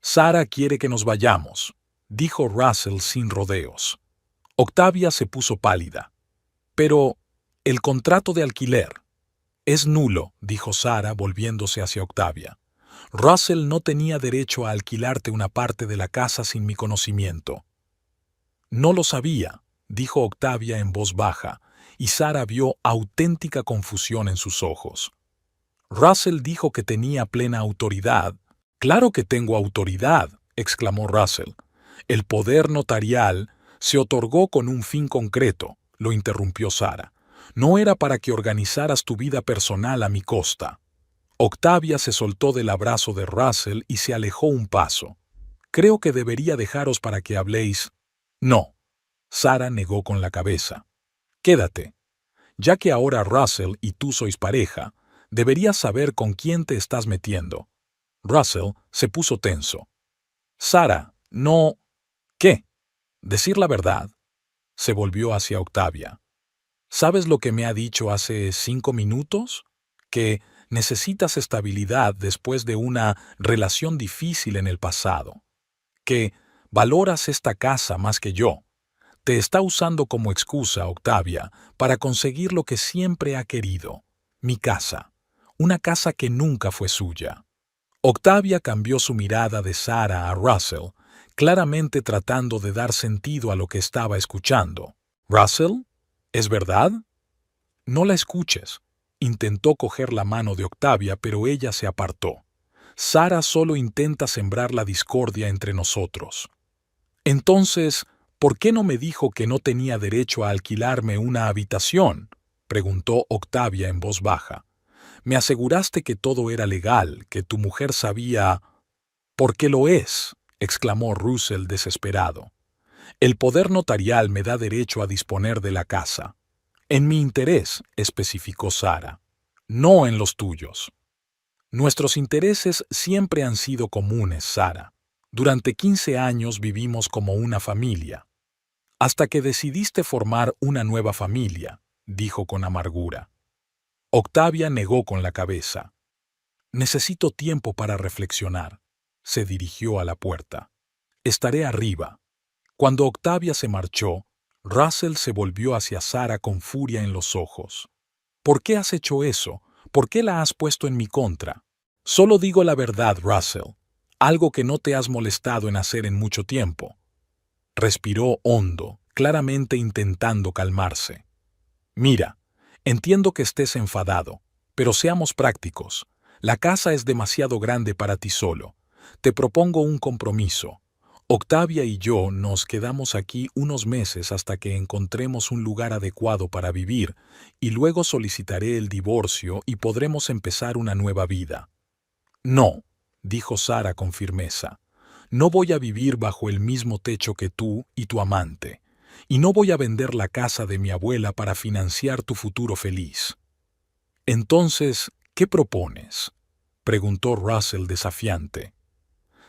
«Sara quiere que nos vayamos», dijo Russell sin rodeos. Octavia se puso pálida. «Pero, el contrato de alquiler». «Es nulo», dijo Sara volviéndose hacia Octavia. «Russell no tenía derecho a alquilarte una parte de la casa sin mi conocimiento». «No lo sabía», dijo Octavia en voz baja, y Sara vio auténtica confusión en sus ojos. «Russell dijo que tenía plena autoridad». «Claro que tengo autoridad», exclamó Russell. «El poder notarial se otorgó con un fin concreto», lo interrumpió Sara. «No era para que organizaras tu vida personal a mi costa». Octavia se soltó del abrazo de Russell y se alejó un paso. «Creo que debería dejaros para que habléis». «No». Sara negó con la cabeza. «Quédate. Ya que ahora Russell y tú sois pareja, deberías saber con quién te estás metiendo». Russell se puso tenso. «Sara, no...» «¿Qué? ¿Decir la verdad?» Se volvió hacia Octavia. «¿Sabes lo que me ha dicho hace 5 minutos? Que necesitas estabilidad después de una relación difícil en el pasado. Que valoras esta casa más que yo. Te está usando como excusa, Octavia, para conseguir lo que siempre ha querido. Mi casa. Una casa que nunca fue suya». Octavia cambió su mirada de Sara a Russell, claramente tratando de dar sentido a lo que estaba escuchando. «¿Russell? ¿Es verdad?» «No la escuches». Intentó coger la mano de Octavia, pero ella se apartó. «Sara solo intenta sembrar la discordia entre nosotros». «Entonces, ¿por qué no me dijo que no tenía derecho a alquilarme una habitación?», preguntó Octavia en voz baja. «Me aseguraste que todo era legal, que tu mujer sabía...». «Porque lo es», exclamó Russell desesperado. «El poder notarial me da derecho a disponer de la casa. En mi interés», especificó Sara. «No en los tuyos». «Nuestros intereses siempre han sido comunes, Sara. Durante 15 años vivimos como una familia». «Hasta que decidiste formar una nueva familia», dijo con amargura. Octavia negó con la cabeza. «Necesito tiempo para reflexionar». Se dirigió a la puerta. «Estaré arriba». Cuando Octavia se marchó, Russell se volvió hacia Sara con furia en los ojos. «¿Por qué has hecho eso? ¿Por qué la has puesto en mi contra?» «Solo digo la verdad, Russell. Algo que no te has molestado en hacer en mucho tiempo». Respiró hondo, claramente intentando calmarse. «Mira, entiendo que estés enfadado, pero seamos prácticos. La casa es demasiado grande para ti solo. Te propongo un compromiso. Octavia y yo nos quedamos aquí unos meses hasta que encontremos un lugar adecuado para vivir, y luego solicitaré el divorcio y podremos empezar una nueva vida». «No», dijo Sara con firmeza. «No voy a vivir bajo el mismo techo que tú y tu amante. Y no voy a vender la casa de mi abuela para financiar tu futuro feliz». «Entonces, ¿qué propones?», preguntó Russell desafiante.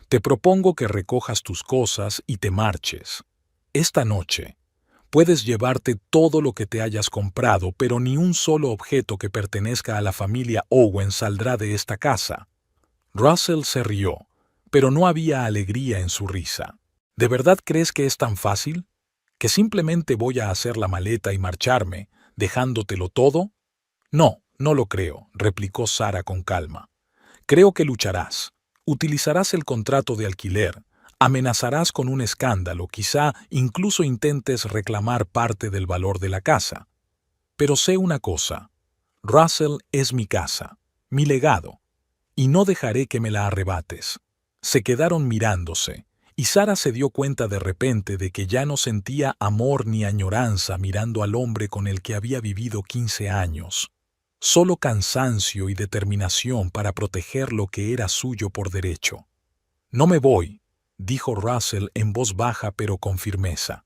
«Te propongo que recojas tus cosas y te marches. Esta noche. Puedes llevarte todo lo que te hayas comprado, pero ni un solo objeto que pertenezca a la familia Owen saldrá de esta casa». Russell se rió, pero no había alegría en su risa. «¿De verdad crees que es tan fácil? ¿Que simplemente voy a hacer la maleta y marcharme, dejándotelo todo? No, No lo creo, replicó Sara con calma. Creo que lucharás. Utilizarás el contrato de alquiler. Amenazarás con un escándalo, quizá incluso intentes reclamar parte del valor de la casa. Pero sé una cosa. Russell es mi casa, mi legado, y no dejaré que me la arrebates. Se quedaron mirándose, y Sara se dio cuenta de repente de que ya no sentía amor ni añoranza mirando al hombre con el que había vivido 15 años. Solo cansancio y determinación para proteger lo que era suyo por derecho. No me voy, dijo Russell en voz baja pero con firmeza.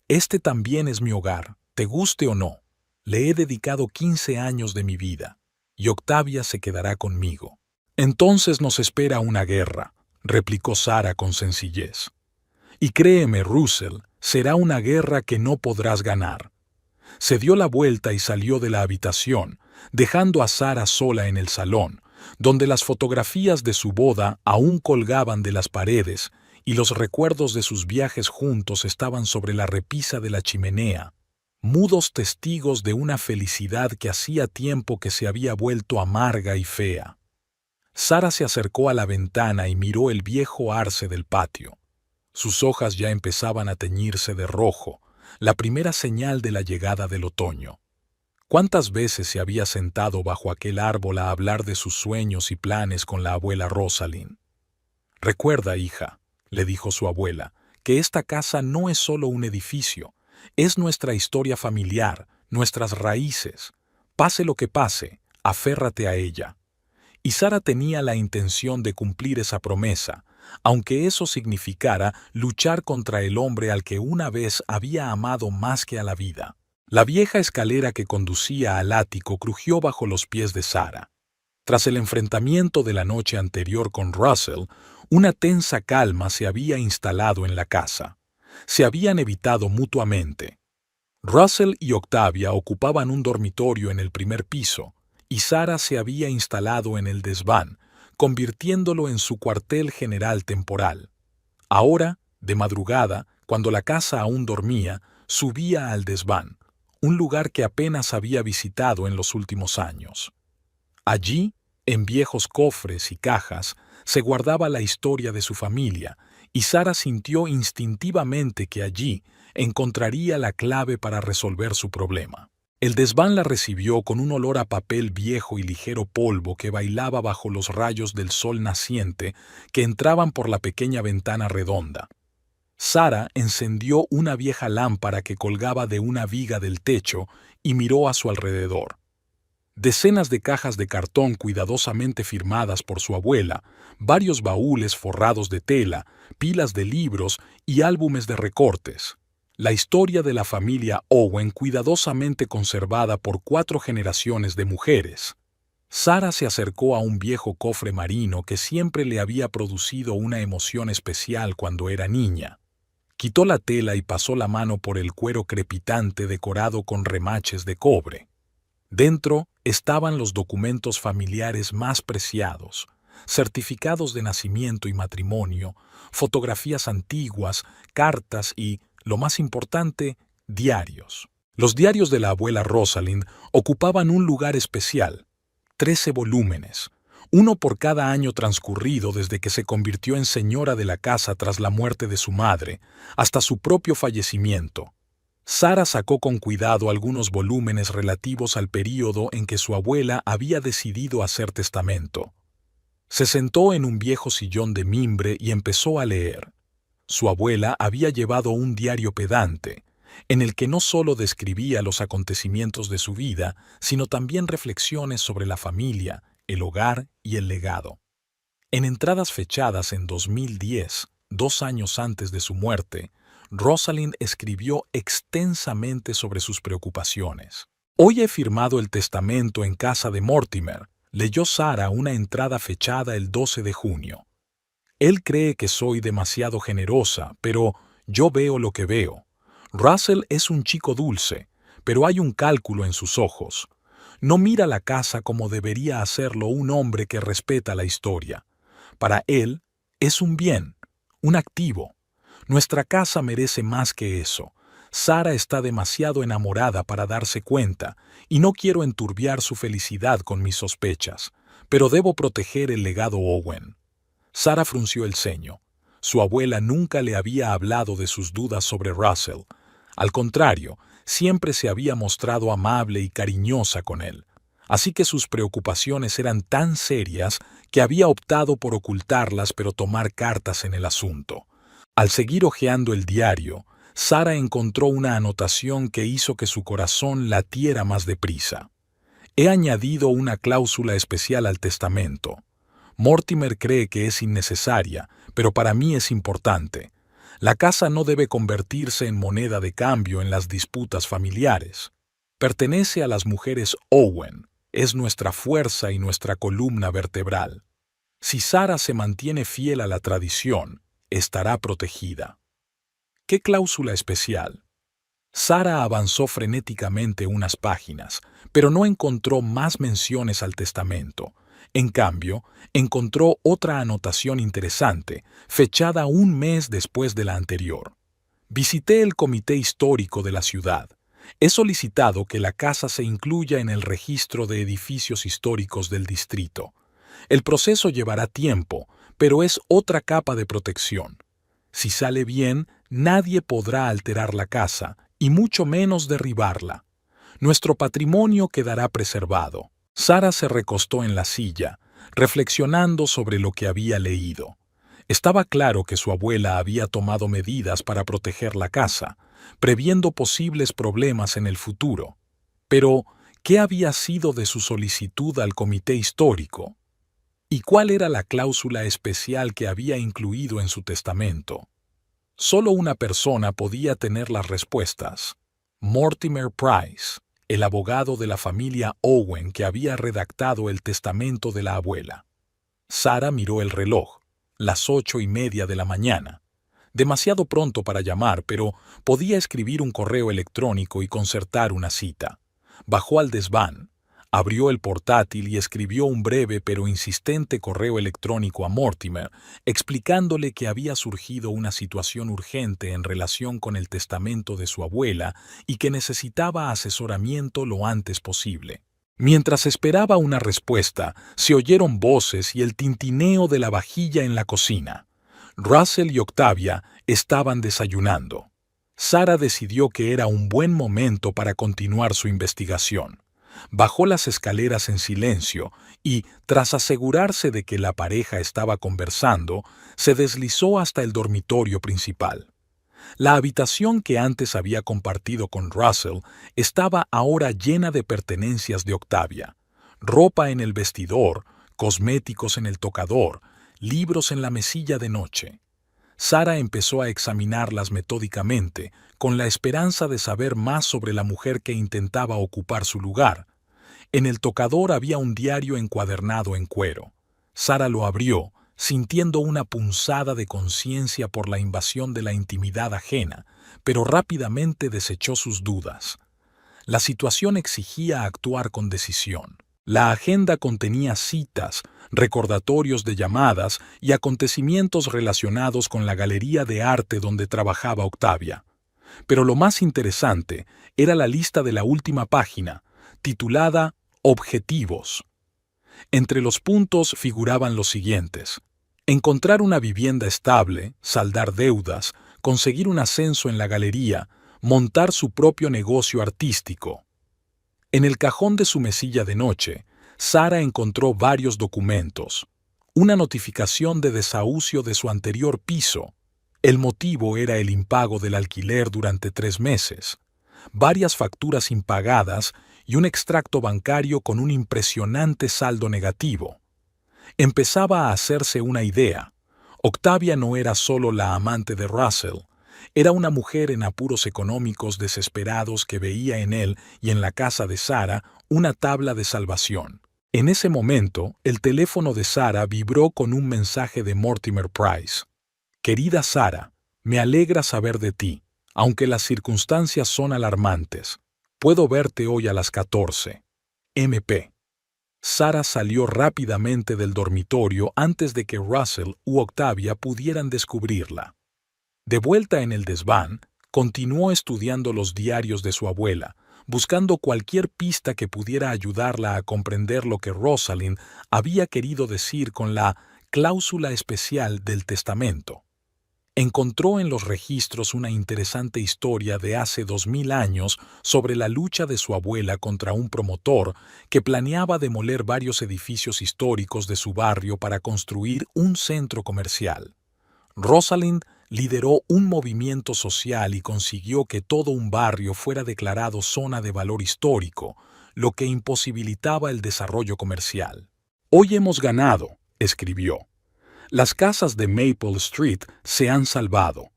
Este también es mi hogar, te guste o no. Le he dedicado 15 años de mi vida, y Octavia se quedará conmigo. Entonces nos espera una guerra, replicó Sara con sencillez. Y créeme, Russell, será una guerra que no podrás ganar. Se dio la vuelta y salió de la habitación, dejando a Sara sola en el salón, donde las fotografías de su boda aún colgaban de las paredes y los recuerdos de sus viajes juntos estaban sobre la repisa de la chimenea, mudos testigos de una felicidad que hacía tiempo que se había vuelto amarga y fea. Sara se acercó a la ventana y miró el viejo arce del patio. Sus hojas ya empezaban a teñirse de rojo, la primera señal de la llegada del otoño. ¿Cuántas veces se había sentado bajo aquel árbol a hablar de sus sueños y planes con la abuela Rosalind? Recuerda, hija, le dijo su abuela, que esta casa no es solo un edificio, es nuestra historia familiar, nuestras raíces. Pase lo que pase, aférrate a ella. Y Sara tenía la intención de cumplir esa promesa, aunque eso significara luchar contra el hombre al que una vez había amado más que a la vida. La vieja escalera que conducía al ático crujió bajo los pies de Sara. Tras el enfrentamiento de la noche anterior con Russell, una tensa calma se había instalado en la casa. Se habían evitado mutuamente. Russell y Octavia ocupaban un dormitorio en el primer piso, y Sara se había instalado en el desván, convirtiéndolo en su cuartel general temporal. Ahora, de madrugada, cuando la casa aún dormía, subía al desván, un lugar que apenas había visitado en los últimos años. Allí, en viejos cofres y cajas, se guardaba la historia de su familia, y Sara sintió instintivamente que allí encontraría la clave para resolver su problema. El desván la recibió con un olor a papel viejo y ligero polvo que bailaba bajo los rayos del sol naciente que entraban por la pequeña ventana redonda. Sara encendió una vieja lámpara que colgaba de una viga del techo y miró a su alrededor. Decenas de cajas de cartón cuidadosamente firmadas por su abuela, varios baúles forrados de tela, pilas de libros y álbumes de recortes. La historia de la familia Owen cuidadosamente conservada por 4 generaciones de mujeres. Sara se acercó a un viejo cofre marino que siempre le había producido una emoción especial cuando era niña. Quitó la tela y pasó la mano por el cuero crepitante decorado con remaches de cobre. Dentro estaban los documentos familiares más preciados, certificados de nacimiento y matrimonio, fotografías antiguas, cartas y, lo más importante, diarios. Los diarios de la abuela Rosalind ocupaban un lugar especial, 13 volúmenes, uno por cada año transcurrido desde que se convirtió en señora de la casa tras la muerte de su madre, hasta su propio fallecimiento. Sara sacó con cuidado algunos volúmenes relativos al período en que su abuela había decidido hacer testamento. Se sentó en un viejo sillón de mimbre y empezó a leer. Su abuela había llevado un diario pedante, en el que no solo describía los acontecimientos de su vida, sino también reflexiones sobre la familia, el hogar y el legado. En entradas fechadas en 2010, 2 años antes de su muerte, Rosalind escribió extensamente sobre sus preocupaciones. «Hoy he firmado el testamento en casa de Mortimer», leyó Sara una entrada fechada el 12 de junio. «Él cree que soy demasiado generosa, pero yo veo lo que veo. Russell es un chico dulce, pero hay un cálculo en sus ojos. No mira la casa como debería hacerlo un hombre que respeta la historia. Para él es un bien, un activo. Nuestra casa merece más que eso. Sara está demasiado enamorada para darse cuenta, y no quiero enturbiar su felicidad con mis sospechas, pero debo proteger el legado Owen. Sara frunció el ceño. Su abuela nunca le había hablado de sus dudas sobre Russell. Al contrario, siempre se había mostrado amable y cariñosa con él. Así que sus preocupaciones eran tan serias que había optado por ocultarlas pero tomar cartas en el asunto. Al seguir hojeando el diario, Sara encontró una anotación que hizo que su corazón latiera más deprisa. He añadido una cláusula especial al testamento. Mortimer cree que es innecesaria, pero para mí es importante. La casa no debe convertirse en moneda de cambio en las disputas familiares. Pertenece a las mujeres Owen, es nuestra fuerza y nuestra columna vertebral. Si Sara se mantiene fiel a la tradición, estará protegida. ¿Qué cláusula especial? Sara avanzó frenéticamente unas páginas, pero no encontró más menciones al testamento. En cambio, encontró otra anotación interesante, fechada un mes después de la anterior. Visité el comité histórico de la ciudad. He solicitado que la casa se incluya en el registro de edificios históricos del distrito. El proceso llevará tiempo, pero es otra capa de protección. Si sale bien, nadie podrá alterar la casa, y mucho menos derribarla. Nuestro patrimonio quedará preservado. Sara se recostó en la silla, reflexionando sobre lo que había leído. Estaba claro que su abuela había tomado medidas para proteger la casa, previendo posibles problemas en el futuro. Pero, ¿qué había sido de su solicitud al comité histórico? ¿Y cuál era la cláusula especial que había incluido en su testamento? Solo una persona podía tener las respuestas: Mortimer Price, el abogado de la familia Owen que había redactado el testamento de la abuela. Sara miró el reloj, las 8:30 de la mañana. Demasiado pronto para llamar, pero podía escribir un correo electrónico y concertar una cita. Bajó al desván, abrió el portátil y escribió un breve pero insistente correo electrónico a Mortimer, explicándole que había surgido una situación urgente en relación con el testamento de su abuela y que necesitaba asesoramiento lo antes posible. Mientras esperaba una respuesta, se oyeron voces y el tintineo de la vajilla en la cocina. Russell y Octavia estaban desayunando. Sara decidió que era un buen momento para continuar su investigación. Bajó las escaleras en silencio y, tras asegurarse de que la pareja estaba conversando, se deslizó hasta el dormitorio principal. La habitación que antes había compartido con Russell estaba ahora llena de pertenencias de Octavia: ropa en el vestidor, cosméticos en el tocador, libros en la mesilla de noche. Sara empezó a examinarlas metódicamente, con la esperanza de saber más sobre la mujer que intentaba ocupar su lugar. En el tocador había un diario encuadernado en cuero. Sara lo abrió, sintiendo una punzada de conciencia por la invasión de la intimidad ajena, pero rápidamente desechó sus dudas. La situación exigía actuar con decisión. La agenda contenía citas, recordatorios de llamadas y acontecimientos relacionados con la galería de arte donde trabajaba Octavia. Pero lo más interesante era la lista de la última página, titulada Objetivos. Entre los puntos figuraban los siguientes: encontrar una vivienda estable, saldar deudas, conseguir un ascenso en la galería, montar su propio negocio artístico. En el cajón de su mesilla de noche, Sara encontró varios documentos. Una notificación de desahucio de su anterior piso. El motivo era el impago del alquiler durante 3 meses. Varias facturas impagadas y un extracto bancario con un impresionante saldo negativo. Empezaba a hacerse una idea. Octavia no era solo la amante de Russell, era una mujer en apuros económicos desesperados que veía en él y en la casa de Sara una tabla de salvación. En ese momento, el teléfono de Sara vibró con un mensaje de Mortimer Price. Querida Sara, me alegra saber de ti, aunque las circunstancias son alarmantes. Puedo verte hoy a las 14. MP. Sara salió rápidamente del dormitorio antes de que Russell u Octavia pudieran descubrirla. De vuelta en el desván, Continuó estudiando los diarios de su abuela, buscando cualquier pista que pudiera ayudarla a comprender lo que Rosalind había querido decir con la cláusula especial del testamento. Encontró en los registros una interesante historia de hace 2000 años sobre la lucha de su abuela contra un promotor que planeaba demoler varios edificios históricos de su barrio para construir un centro comercial. Rosalind lideró un movimiento social y consiguió que todo un barrio fuera declarado zona de valor histórico, lo que imposibilitaba el desarrollo comercial. «Hoy hemos ganado», escribió. «Las casas de Maple Street se han salvado.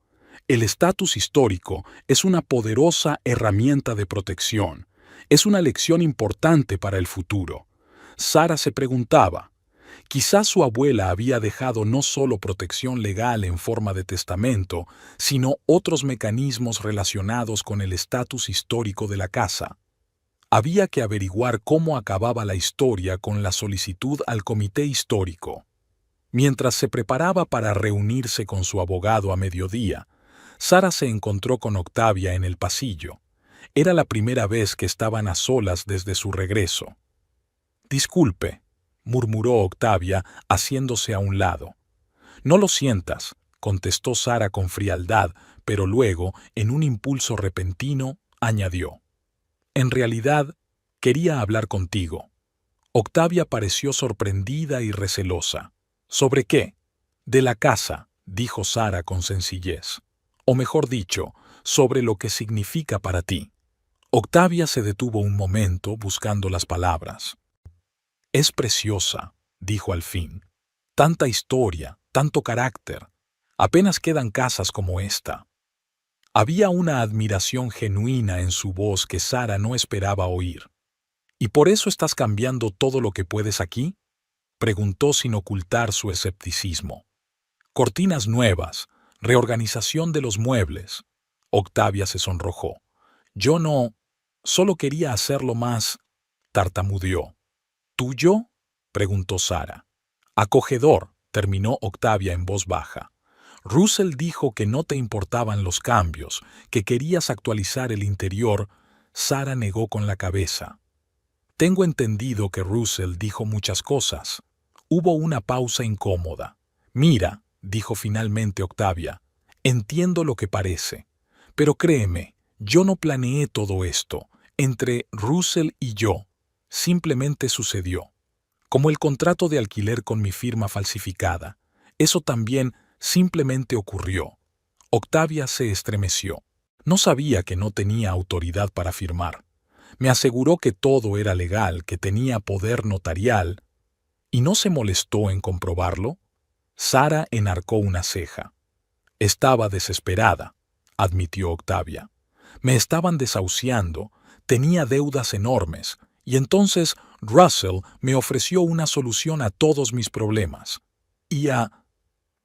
El estatus histórico es una poderosa herramienta de protección. Es una lección importante para el futuro». Sara se preguntaba, quizás su abuela había dejado no solo protección legal en forma de testamento, sino otros mecanismos relacionados con el estatus histórico de la casa. Había que averiguar cómo acababa la historia con la solicitud al comité histórico. Mientras se preparaba para reunirse con su abogado a mediodía, Sara se encontró con Octavia en el pasillo. Era la primera vez que estaban a solas desde su regreso. «Disculpe», murmuró Octavia, haciéndose a un lado. «No lo sientas», contestó Sara con frialdad, pero luego, en un impulso repentino, añadió. «En realidad, quería hablar contigo». Octavia pareció sorprendida y recelosa. «¿Sobre qué?» «De la casa», dijo Sara con sencillez. «O mejor dicho, sobre lo que significa para ti». Octavia se detuvo un momento buscando las palabras. «Es preciosa», dijo al fin. «Tanta historia, tanto carácter. Apenas quedan casas como esta». Había una admiración genuina en su voz que Sara no esperaba oír. «¿Y por eso estás cambiando todo lo que puedes aquí?», preguntó sin ocultar su escepticismo. «Cortinas nuevas, reorganización de los muebles». Octavia se sonrojó. «Yo no, solo quería hacerlo más», tartamudeó. «¿Tuyo?», preguntó Sara. «Acogedor», terminó Octavia en voz baja. «Russell dijo que no te importaban los cambios, que querías actualizar el interior». Sara negó con la cabeza. «Tengo entendido que Russell dijo muchas cosas». Hubo una pausa incómoda. «Mira», dijo finalmente Octavia, «entiendo lo que parece. Pero créeme, yo no planeé todo esto. Entre Russell y yo, simplemente sucedió. Como el contrato de alquiler con mi firma falsificada. Eso también simplemente ocurrió». Octavia se estremeció. «No sabía que no tenía autoridad para firmar. Me aseguró que todo era legal, que tenía poder notarial». «¿Y no se molestó en comprobarlo?». Sara enarcó una ceja. «Estaba desesperada», admitió Octavia. «Me estaban desahuciando, tenía deudas enormes, y entonces Russell me ofreció una solución a todos mis problemas.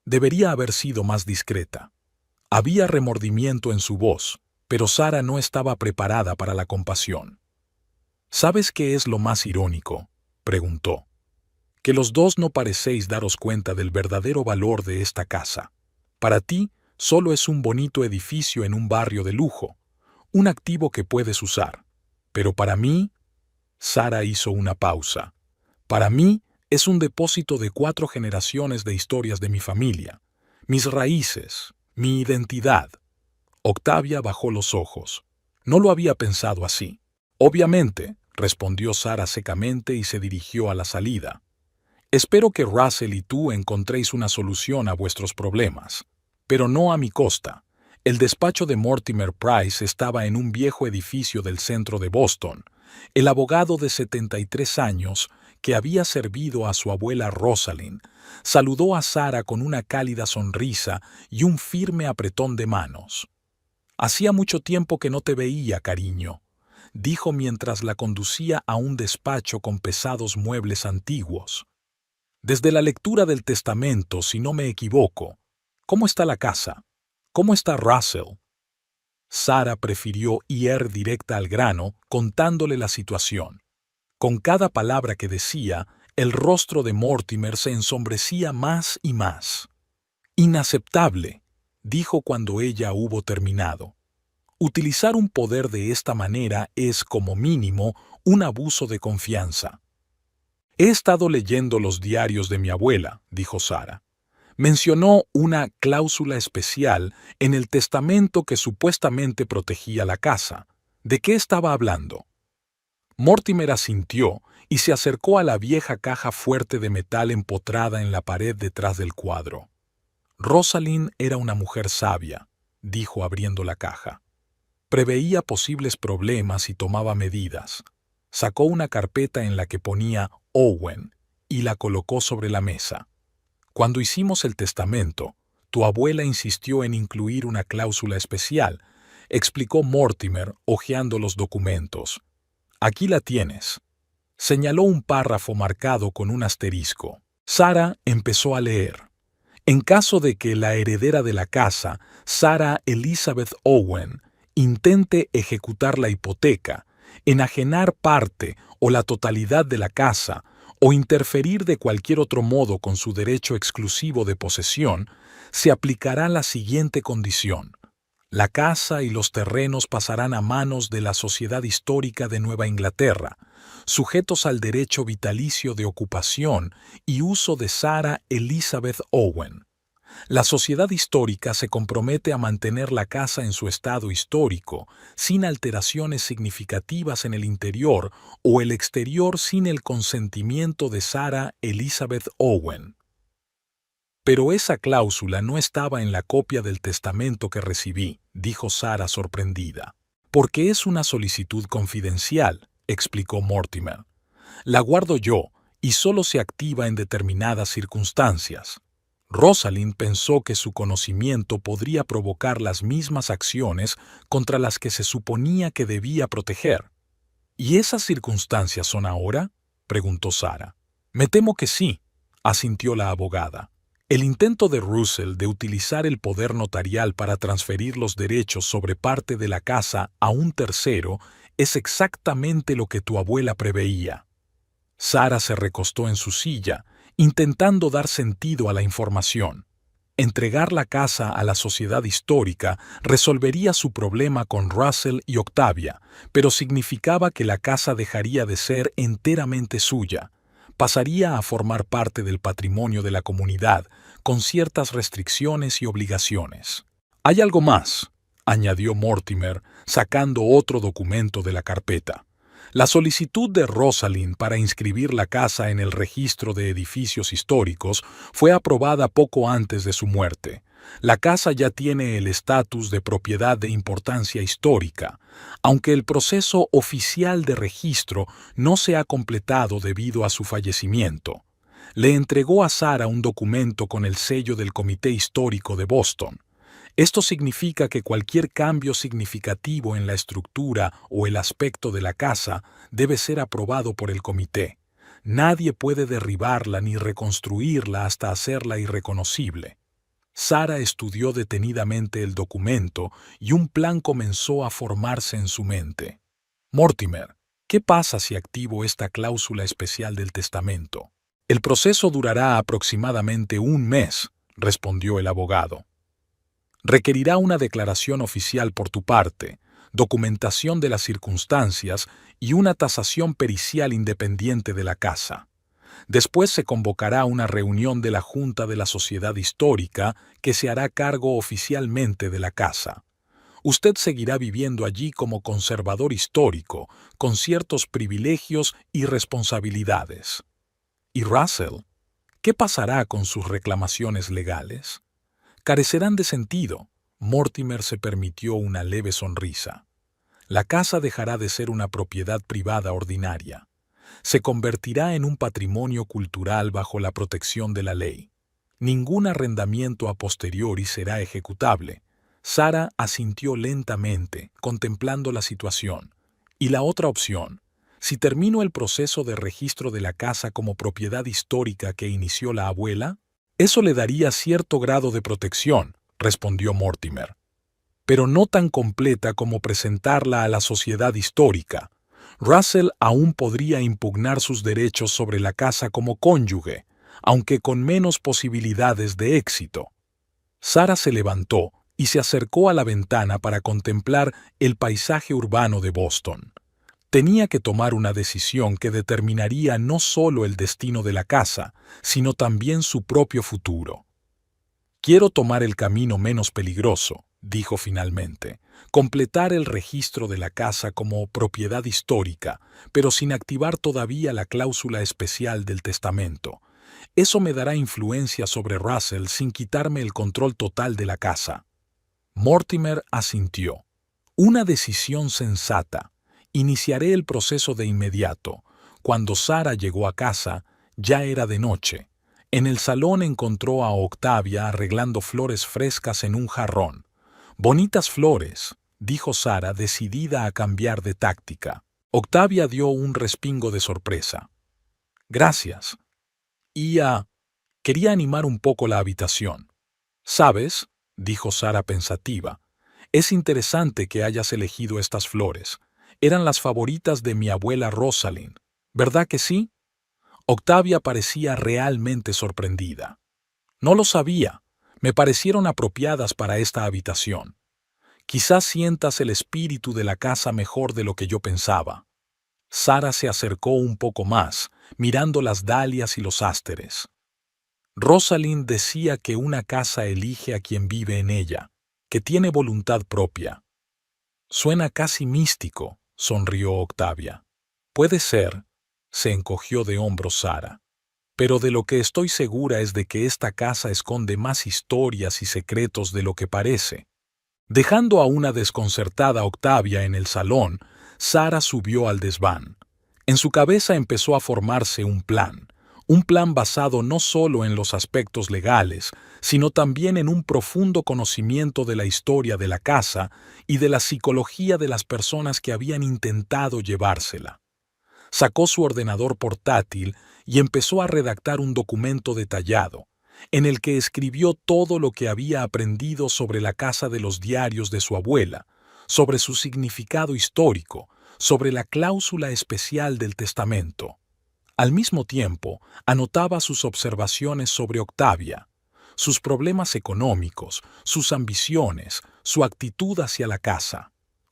Debería haber sido más discreta». Había remordimiento en su voz, pero Sara no estaba preparada para la compasión. «¿Sabes qué es lo más irónico?», preguntó. «Que los dos no parecéis daros cuenta del verdadero valor de esta casa. Para ti, solo es un bonito edificio en un barrio de lujo, un activo que puedes usar. Pero para mí...». Sara hizo una pausa. «Para mí es un depósito de 4 generaciones de historias de mi familia, mis raíces, mi identidad». Octavia bajó los ojos. «No lo había pensado así». «Obviamente», respondió Sara secamente y se dirigió a la salida. «Espero que Russell y tú encontréis una solución a vuestros problemas, pero no a mi costa». El despacho de Mortimer Price estaba en un viejo edificio del centro de Boston. El abogado de 73 años, que había servido a su abuela Rosalind, saludó a Sara con una cálida sonrisa y un firme apretón de manos. «Hacía mucho tiempo que no te veía, cariño», dijo mientras la conducía a un despacho con pesados muebles antiguos. «Desde la lectura del testamento, si no me equivoco. ¿Cómo está la casa? ¿Cómo está Russell?». Sara prefirió ir directa al grano, contándole la situación. Con cada palabra que decía, el rostro de Mortimer se ensombrecía más y más. «Inaceptable», dijo cuando ella hubo terminado. Utilizar un poder de esta manera es, como mínimo, un abuso de confianza. He estado leyendo los diarios de mi abuela, dijo Sara. Mencionó una cláusula especial en el testamento que supuestamente protegía la casa. ¿De qué estaba hablando? Mortimer asintió y se acercó a la vieja caja fuerte de metal empotrada en la pared detrás del cuadro. Rosalind era una mujer sabia, dijo abriendo la caja. Preveía posibles problemas y tomaba medidas. Sacó una carpeta en la que ponía Owen y la colocó sobre la mesa. Cuando hicimos el testamento, tu abuela insistió en incluir una cláusula especial, explicó Mortimer, hojeando los documentos. Aquí la tienes. Señaló un párrafo marcado con un asterisco. Sara empezó a leer. En caso de que la heredera de la casa, Sarah Elizabeth Owen, intente ejecutar la hipoteca, enajenar parte o la totalidad de la casa o interferir de cualquier otro modo con su derecho exclusivo de posesión, se aplicará la siguiente condición. La casa y los terrenos pasarán a manos de la Sociedad Histórica de Nueva Inglaterra, sujetos al derecho vitalicio de ocupación y uso de Sarah Elizabeth Owen. La Sociedad Histórica se compromete a mantener la casa en su estado histórico, sin alteraciones significativas en el interior o el exterior sin el consentimiento de Sarah Elizabeth Owen. Pero esa cláusula no estaba en la copia del testamento que recibí, dijo Sara sorprendida. Porque es una solicitud confidencial, explicó Mortimer. La guardo yo y solo se activa en determinadas circunstancias. Rosalind pensó que su conocimiento podría provocar las mismas acciones contra las que se suponía que debía proteger. ¿Y esas circunstancias son ahora?, preguntó Sara. Me temo que sí, asintió la abogada. El intento de Russell de utilizar el poder notarial para transferir los derechos sobre parte de la casa a un tercero es exactamente lo que tu abuela preveía. Sara se recostó en su silla, intentando dar sentido a la información. Entregar la casa a la sociedad histórica resolvería su problema con Russell y Octavia, pero significaba que la casa dejaría de ser enteramente suya. Pasaría a formar parte del patrimonio de la comunidad, con ciertas restricciones y obligaciones. «Hay algo más», añadió Mortimer, sacando otro documento de la carpeta. La solicitud de Rosalind para inscribir la casa en el registro de edificios históricos fue aprobada poco antes de su muerte. La casa ya tiene el estatus de propiedad de importancia histórica, aunque el proceso oficial de registro no se ha completado debido a su fallecimiento. Le entregó a Sara un documento con el sello del Comité Histórico de Boston. Esto significa que cualquier cambio significativo en la estructura o el aspecto de la casa debe ser aprobado por el comité. Nadie puede derribarla ni reconstruirla hasta hacerla irreconocible. Sara estudió detenidamente el documento y un plan comenzó a formarse en su mente. Mortimer, ¿qué pasa si activo esta cláusula especial del testamento? El proceso durará aproximadamente un mes, respondió el abogado. Requerirá una declaración oficial por tu parte, documentación de las circunstancias y una tasación pericial independiente de la casa. Después se convocará una reunión de la Junta de la Sociedad Histórica que se hará cargo oficialmente de la casa. Usted seguirá viviendo allí como conservador histórico, con ciertos privilegios y responsabilidades. ¿Y Russell? ¿Qué pasará con sus reclamaciones legales? Carecerán de sentido. Mortimer se permitió una leve sonrisa. La casa dejará de ser una propiedad privada ordinaria. Se convertirá en un patrimonio cultural bajo la protección de la ley. Ningún arrendamiento a posteriori será ejecutable. Sara asintió lentamente, contemplando la situación. ¿Y la otra opción? Si termino el proceso de registro de la casa como propiedad histórica que inició la abuela, eso le daría cierto grado de protección, respondió Mortimer. Pero no tan completa como presentarla a la sociedad histórica. Russell aún podría impugnar sus derechos sobre la casa como cónyuge, aunque con menos posibilidades de éxito. Sara se levantó y se acercó a la ventana para contemplar el paisaje urbano de Boston. Tenía que tomar una decisión que determinaría no solo el destino de la casa, sino también su propio futuro. «Quiero tomar el camino menos peligroso», dijo finalmente, «completar el registro de la casa como propiedad histórica, pero sin activar todavía la cláusula especial del testamento. Eso me dará influencia sobre Russell sin quitarme el control total de la casa». Mortimer asintió. «Una decisión sensata. Iniciaré el proceso de inmediato». Cuando Sara llegó a casa, ya era de noche. En el salón encontró a Octavia arreglando flores frescas en un jarrón. «Bonitas flores», dijo Sara, decidida a cambiar de táctica. Octavia dio un respingo de sorpresa. «Gracias». Quería animar un poco la habitación. «¿Sabes?», dijo Sara pensativa, «es interesante que hayas elegido estas flores. Eran las favoritas de mi abuela Rosalind. ¿Verdad que sí?». Octavia parecía realmente sorprendida. «No lo sabía. Me parecieron apropiadas para esta habitación. Quizás sientas el espíritu de la casa mejor de lo que yo pensaba». Sara se acercó un poco más, mirando las dalias y los ásteres. «Rosalind decía que una casa elige a quien vive en ella, que tiene voluntad propia». «Suena casi místico», sonrió Octavia. «Puede ser», se encogió de hombros Sara. «Pero de lo que estoy segura es de que esta casa esconde más historias y secretos de lo que parece». Dejando a una desconcertada Octavia en el salón, Sara subió al desván. En su cabeza empezó a formarse un plan basado no solo en los aspectos legales, sino también en un profundo conocimiento de la historia de la casa y de la psicología de las personas que habían intentado llevársela. Sacó su ordenador portátil y empezó a redactar un documento detallado, en el que escribió todo lo que había aprendido sobre la casa de los diarios de su abuela, sobre su significado histórico, sobre la cláusula especial del testamento. Al mismo tiempo, anotaba sus observaciones sobre Octavia, sus problemas económicos, sus ambiciones, su actitud hacia la casa.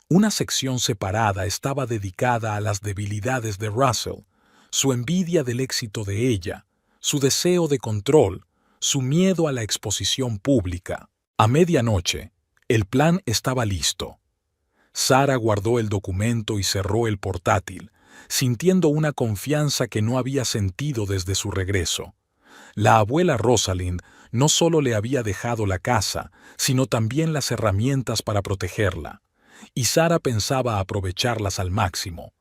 Una sección separada estaba dedicada a las debilidades de Russell, su envidia del éxito de ella, su deseo de control, su miedo a la exposición pública. A medianoche, el plan estaba listo. Sara guardó el documento y cerró el portátil, sintiendo una confianza que no había sentido desde su regreso. La abuela Rosalind no solo le había dejado la casa, sino también las herramientas para protegerla, y Sara pensaba aprovecharlas al máximo.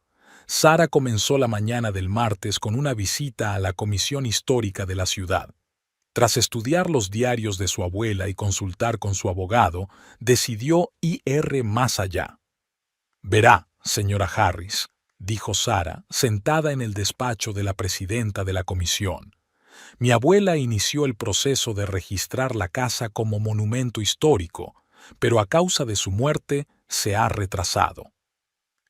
Sara comenzó la mañana del martes con una visita a la Comisión Histórica de la ciudad. Tras estudiar los diarios de su abuela y consultar con su abogado, decidió ir más allá. «Verá, señora Harris», dijo Sara, sentada en el despacho de la presidenta de la comisión. «Mi abuela inició el proceso de registrar la casa como monumento histórico, pero a causa de su muerte se ha retrasado».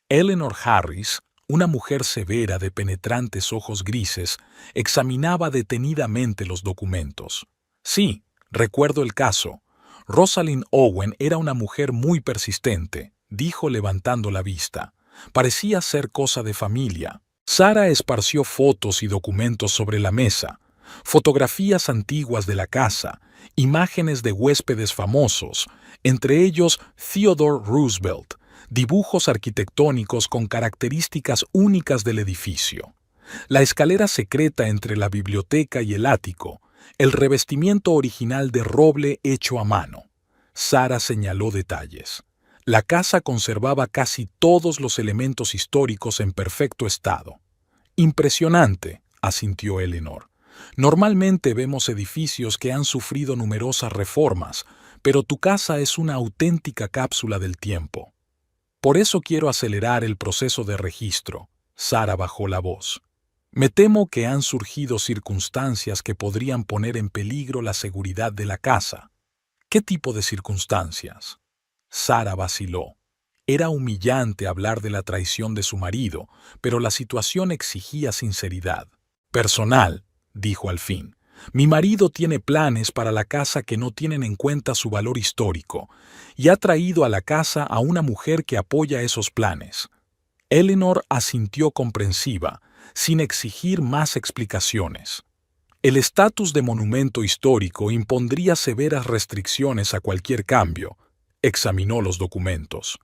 Eleanor Harris, una mujer severa de penetrantes ojos grises, examinaba detenidamente los documentos. «Sí, recuerdo el caso. Rosalind Owen era una mujer muy persistente», dijo levantando la vista. «Parecía ser cosa de familia». Sara esparció fotos y documentos sobre la mesa, fotografías antiguas de la casa, imágenes de huéspedes famosos, entre ellos Theodore Roosevelt, dibujos arquitectónicos con características únicas del edificio, la escalera secreta entre la biblioteca y el ático, el revestimiento original de roble hecho a mano. Sara señaló detalles. La casa conservaba casi todos los elementos históricos en perfecto estado. «Impresionante», asintió Eleanor. «Normalmente vemos edificios que han sufrido numerosas reformas, pero tu casa es una auténtica cápsula del tiempo. Por eso quiero acelerar el proceso de registro». Sara bajó la voz. «Me temo que han surgido circunstancias que podrían poner en peligro la seguridad de la casa». «¿Qué tipo de circunstancias?». Sara vaciló. Era humillante hablar de la traición de su marido, pero la situación exigía sinceridad. «Personal», dijo al fin. Mi marido tiene planes para la casa que no tienen en cuenta su valor histórico, y ha traído a la casa a una mujer que apoya esos planes. Eleanor asintió comprensiva, sin exigir más explicaciones. El estatus de monumento histórico impondría severas restricciones a cualquier cambio. Examinó los documentos.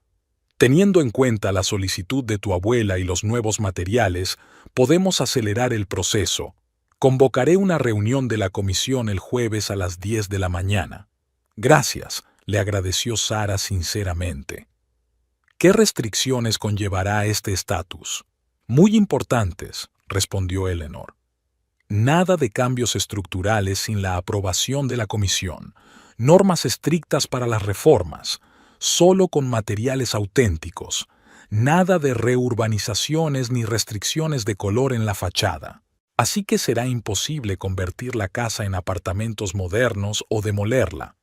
Teniendo en cuenta la solicitud de tu abuela y los nuevos materiales, podemos acelerar el proceso. Convocaré una reunión de la comisión el jueves a las 10 de la mañana. Gracias, le agradeció Sara sinceramente. ¿Qué restricciones conllevará este estatus? Muy importantes, respondió Eleanor. Nada de cambios estructurales sin la aprobación de la comisión. Normas estrictas para las reformas, solo con materiales auténticos. Nada de reurbanizaciones ni restricciones de color en la fachada. Así que será imposible convertir la casa en apartamentos modernos o demolerla.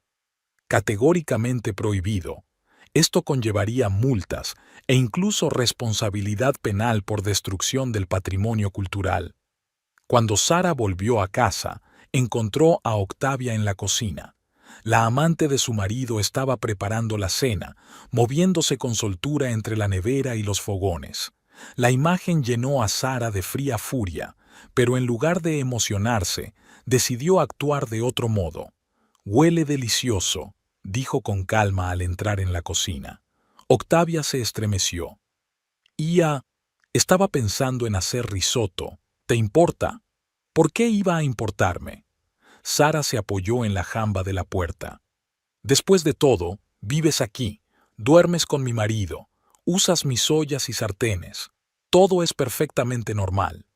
Categóricamente prohibido. Esto conllevaría multas e incluso responsabilidad penal por destrucción del patrimonio cultural. Cuando Sara volvió a casa, encontró a Octavia en la cocina. La amante de su marido estaba preparando la cena, moviéndose con soltura entre la nevera y los fogones. La imagen llenó a Sara de fría furia, pero en lugar de emocionarse, decidió actuar de otro modo. «Huele delicioso», dijo con calma al entrar en la cocina. Octavia se estremeció. Estaba pensando en hacer risotto. ¿Te importa? ¿Por qué iba a importarme? Sara se apoyó en la jamba de la puerta. Después de todo, vives aquí, duermes con mi marido, usas mis ollas y sartenes. Todo es perfectamente normal.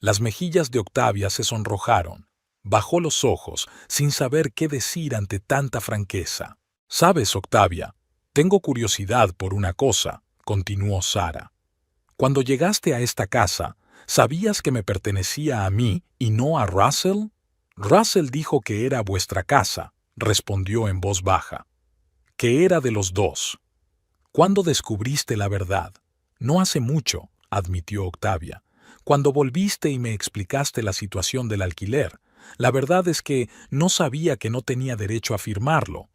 Las mejillas de Octavia se sonrojaron. Bajó los ojos, sin saber qué decir ante tanta franqueza. «Sabes, Octavia, tengo curiosidad por una cosa», continuó Sara. «Cuando llegaste a esta casa, ¿sabías que me pertenecía a mí y no a Russell?» «Russell dijo que era vuestra casa», respondió en voz baja. «Que era de los dos». «¿Cuándo descubriste la verdad?» «No hace mucho», admitió Octavia. «Cuando volviste y me explicaste la situación del alquiler. La verdad es que no sabía que no tenía derecho a firmarlo».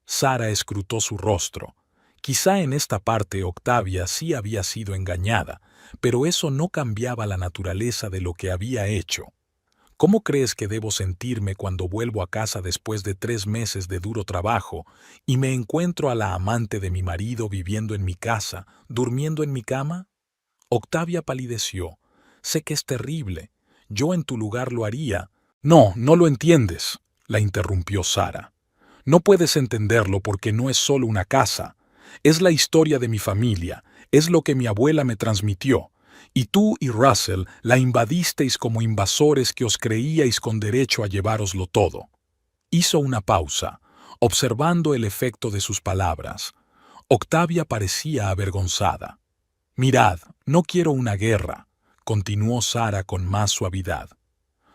Sara escrutó su rostro. Quizá en esta parte Octavia sí había sido engañada, pero eso no cambiaba la naturaleza de lo que había hecho. ¿Cómo crees que debo sentirme cuando vuelvo a casa después de 3 meses de duro trabajo y me encuentro a la amante de mi marido viviendo en mi casa, durmiendo en mi cama? Octavia palideció. Sé que es terrible. Yo en tu lugar lo haría. No, no lo entiendes, la interrumpió Sara. No puedes entenderlo porque no es solo una casa. Es la historia de mi familia, es lo que mi abuela me transmitió. Y tú y Russell la invadisteis como invasores que os creíais con derecho a llevároslo todo. Hizo una pausa, observando el efecto de sus palabras. Octavia parecía avergonzada. «Mirad, no quiero una guerra», continuó Sara con más suavidad.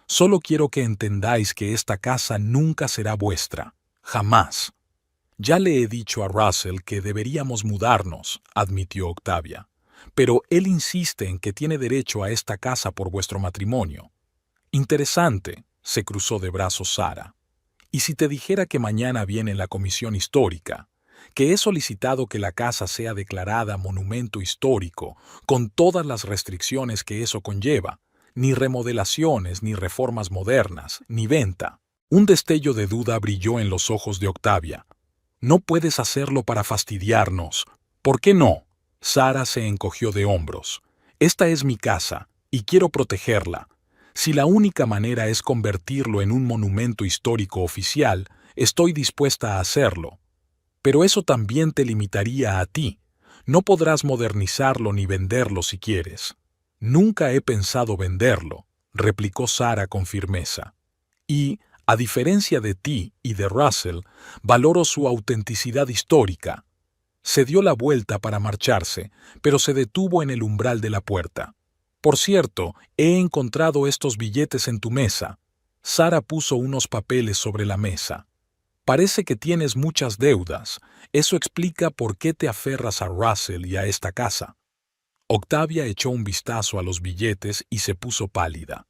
«Solo quiero que entendáis que esta casa nunca será vuestra. Jamás». «Ya le he dicho a Russell que deberíamos mudarnos», admitió Octavia. «Pero él insiste en que tiene derecho a esta casa por vuestro matrimonio». «Interesante», se cruzó de brazos Sara. «¿Y si te dijera que mañana viene la comisión histórica? Que he solicitado que la casa sea declarada monumento histórico, con todas las restricciones que eso conlleva, ni remodelaciones, ni reformas modernas, ni venta». Un destello de duda brilló en los ojos de Octavia. «No puedes hacerlo para fastidiarnos. ¿Por qué no?» Sara se encogió de hombros. «Esta es mi casa, y quiero protegerla. Si la única manera es convertirlo en un monumento histórico oficial, estoy dispuesta a hacerlo. Pero eso también te limitaría a ti. No podrás modernizarlo ni venderlo si quieres». «Nunca he pensado venderlo», replicó Sara con firmeza. «Y, a diferencia de ti y de Russell, valoro su autenticidad histórica». Se dio la vuelta para marcharse, pero se detuvo en el umbral de la puerta. «Por cierto, he encontrado estos billetes en tu mesa». Sara puso unos papeles sobre la mesa. «Parece que tienes muchas deudas. Eso explica por qué te aferras a Russell y a esta casa». Octavia echó un vistazo a los billetes y se puso pálida.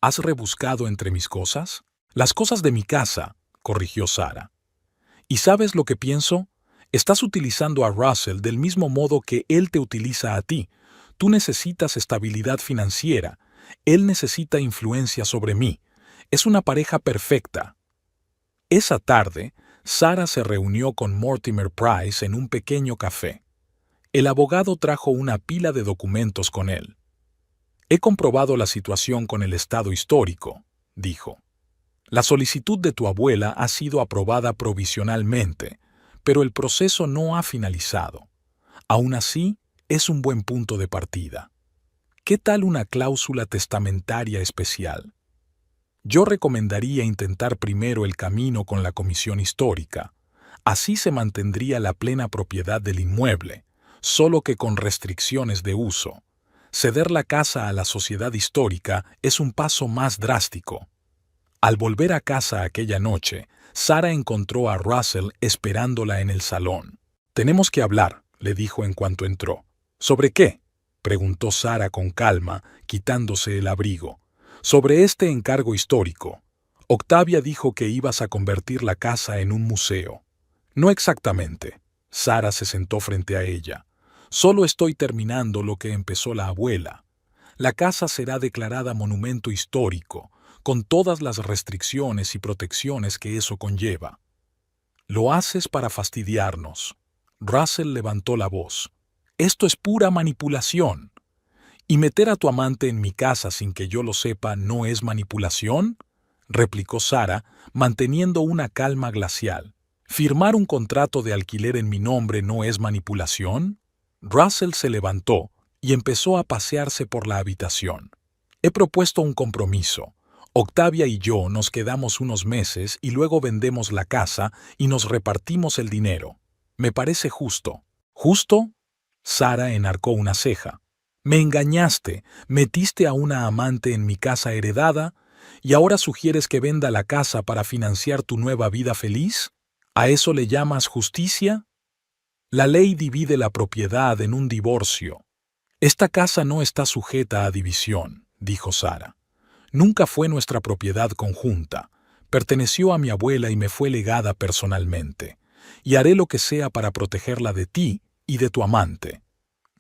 ¿Has rebuscado entre mis cosas? Las cosas de mi casa, corrigió Sara. ¿Y sabes lo que pienso? Estás utilizando a Russell del mismo modo que él te utiliza a ti. Tú necesitas estabilidad financiera. Él necesita influencia sobre mí. Es una pareja perfecta. Esa tarde, Sara se reunió con Mortimer Price en un pequeño café. El abogado trajo una pila de documentos con él. He comprobado la situación con el estado histórico, dijo. La solicitud de tu abuela ha sido aprobada provisionalmente, pero el proceso no ha finalizado. Aún así, es un buen punto de partida. ¿Qué tal una cláusula testamentaria especial? Yo recomendaría intentar primero el camino con la comisión histórica. Así se mantendría la plena propiedad del inmueble, solo que con restricciones de uso. Ceder la casa a la sociedad histórica es un paso más drástico. Al volver a casa aquella noche, Sara encontró a Russell esperándola en el salón. «Tenemos que hablar», le dijo en cuanto entró. «¿Sobre qué?», preguntó Sara con calma, quitándose el abrigo. «Sobre este encargo histórico. Octavia dijo que ibas a convertir la casa en un museo». «No exactamente». Sara se sentó frente a ella. «Solo estoy terminando lo que empezó la abuela. La casa será declarada monumento histórico, con todas las restricciones y protecciones que eso conlleva». «Lo haces para fastidiarnos». Russell levantó la voz. «Esto es pura manipulación». «¿Y meter a tu amante en mi casa sin que yo lo sepa no es manipulación?», replicó Sara, manteniendo una calma glacial. «¿Firmar un contrato de alquiler en mi nombre no es manipulación?». Russell se levantó y empezó a pasearse por la habitación. «He propuesto un compromiso. Octavia y yo nos quedamos unos meses y luego vendemos la casa y nos repartimos el dinero. Me parece justo». «¿Justo?». Sara enarcó una ceja. «Me engañaste, metiste a una amante en mi casa heredada y ahora sugieres que venda la casa para financiar tu nueva vida feliz. ¿A eso le llamas justicia? La ley divide la propiedad en un divorcio». «Esta casa no está sujeta a división», dijo Sara. «Nunca fue nuestra propiedad conjunta. Perteneció a mi abuela y me fue legada personalmente. Y haré lo que sea para protegerla de ti y de tu amante».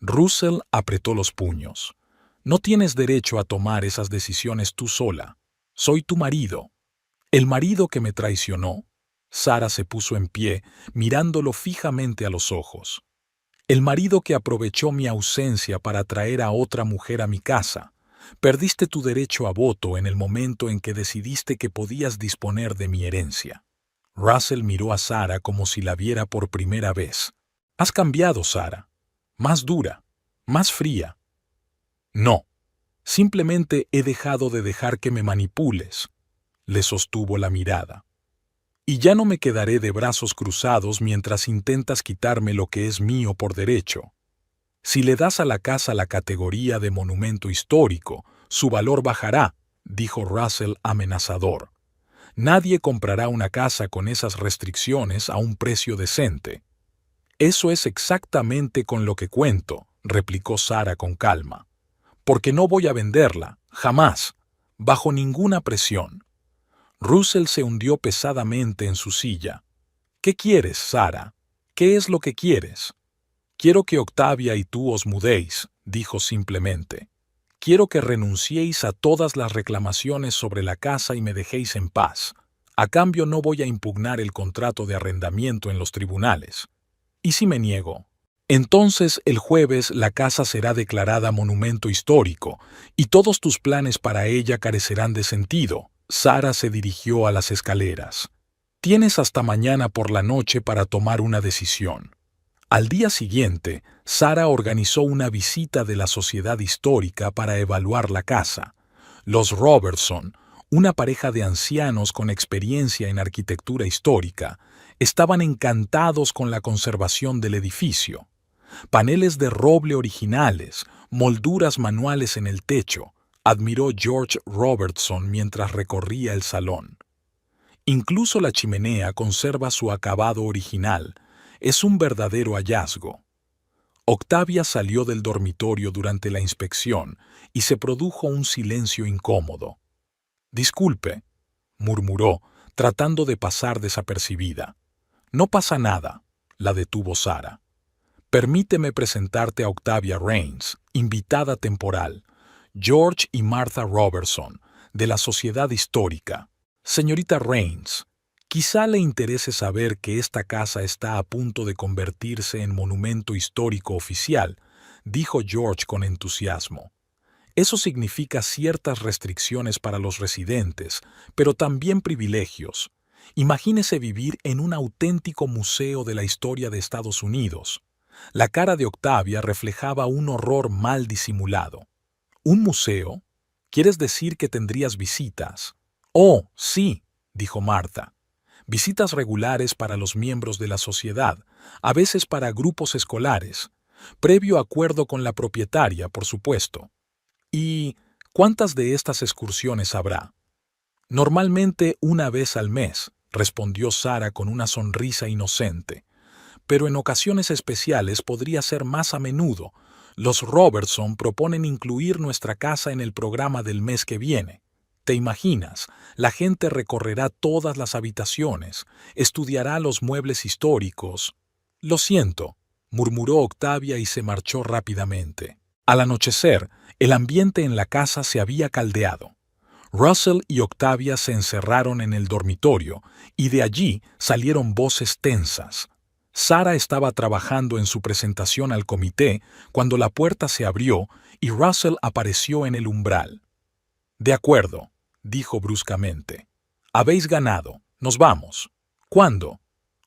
Russell apretó los puños. «No tienes derecho a tomar esas decisiones tú sola. Soy tu marido». «¿El marido que me traicionó?». Sara se puso en pie, mirándolo fijamente a los ojos. «El marido que aprovechó mi ausencia para traer a otra mujer a mi casa. Perdiste tu derecho a voto en el momento en que decidiste que podías disponer de mi herencia». Russell miró a Sara como si la viera por primera vez. «Has cambiado, Sara. Más dura, más fría». «No, simplemente he dejado de dejar que me manipules», le sostuvo la mirada. «Y ya no me quedaré de brazos cruzados mientras intentas quitarme lo que es mío por derecho. Si le das a la casa la categoría de monumento histórico, su valor bajará», dijo Russell amenazador. «Nadie comprará una casa con esas restricciones a un precio decente». «Eso es exactamente con lo que cuento», replicó Sara con calma. «Porque no voy a venderla, jamás, bajo ninguna presión». Russell se hundió pesadamente en su silla. «¿Qué quieres, Sara? ¿Qué es lo que quieres?». «Quiero que Octavia y tú os mudéis», dijo simplemente. «Quiero que renunciéis a todas las reclamaciones sobre la casa y me dejéis en paz. A cambio no voy a impugnar el contrato de arrendamiento en los tribunales. ¿Y si me niego?». «Entonces el jueves la casa será declarada monumento histórico y todos tus planes para ella carecerán de sentido». Sara se dirigió a las escaleras. «Tienes hasta mañana por la noche para tomar una decisión». Al día siguiente, Sara organizó una visita de la sociedad histórica para evaluar la casa. Los Robertson, una pareja de ancianos con experiencia en arquitectura histórica, estaban encantados con la conservación del edificio. Paneles de roble originales, molduras manuales en el techo, admiró George Robertson mientras recorría el salón. Incluso la chimenea conserva su acabado original. Es un verdadero hallazgo. Octavia salió del dormitorio durante la inspección y se produjo un silencio incómodo. Disculpe, murmuró, tratando de pasar desapercibida. No pasa nada, la detuvo Sara. Permíteme presentarte a Octavia Raines, invitada temporal, George y Martha Robertson, de la Sociedad Histórica. Señorita Raines, quizá le interese saber que esta casa está a punto de convertirse en monumento histórico oficial, dijo George con entusiasmo. Eso significa ciertas restricciones para los residentes, pero también privilegios. Imagínese vivir en un auténtico museo de la historia de Estados Unidos. La cara de Octavia reflejaba un horror mal disimulado. ¿Un museo? ¿Quieres decir que tendrías visitas? Oh, sí, dijo Martha. Visitas regulares para los miembros de la sociedad, a veces para grupos escolares, previo acuerdo con la propietaria, por supuesto. ¿Y cuántas de estas excursiones habrá? Normalmente una vez al mes, respondió Sara con una sonrisa inocente. Pero en ocasiones especiales podría ser más a menudo. Los Robertson proponen incluir nuestra casa en el programa del mes que viene. ¿Te imaginas? La gente recorrerá todas las habitaciones, estudiará los muebles históricos. Lo siento, murmuró Octavia y se marchó rápidamente. Al anochecer, el ambiente en la casa se había caldeado. Russell y Octavia se encerraron en el dormitorio y de allí salieron voces tensas. Sara estaba trabajando en su presentación al comité cuando la puerta se abrió y Russell apareció en el umbral. «De acuerdo», dijo bruscamente. «Habéis ganado. Nos vamos». «¿Cuándo?»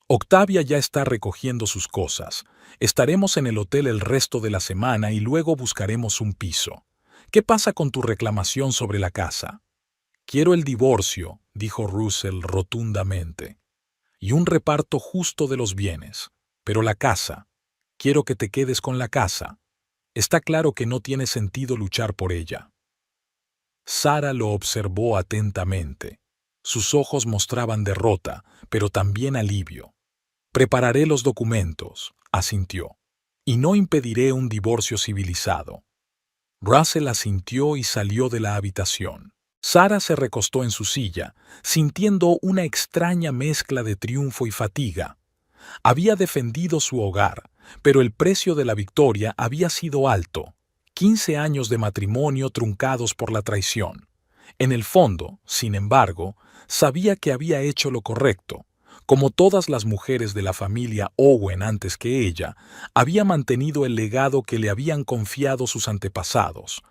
«Octavia ya está recogiendo sus cosas. Estaremos en el hotel el resto de la semana y luego buscaremos un piso. ¿Qué pasa con tu reclamación sobre la casa?» «Quiero el divorcio», dijo Russell rotundamente. «Y un reparto justo de los bienes. Pero la casa. Quiero que te quedes con la casa. Está claro que no tiene sentido luchar por ella». Sara lo observó atentamente. Sus ojos mostraban derrota, pero también alivio. «Prepararé los documentos», asintió. «Y no impediré un divorcio civilizado». Russell asintió y salió de la habitación. Sara se recostó en su silla, sintiendo una extraña mezcla de triunfo y fatiga. Había defendido su hogar, pero el precio de la victoria había sido alto. 15 años de matrimonio truncados por la traición. En el fondo, sin embargo, sabía que había hecho lo correcto. Como todas las mujeres de la familia Owen antes que ella, había mantenido el legado que le habían confiado sus antepasados.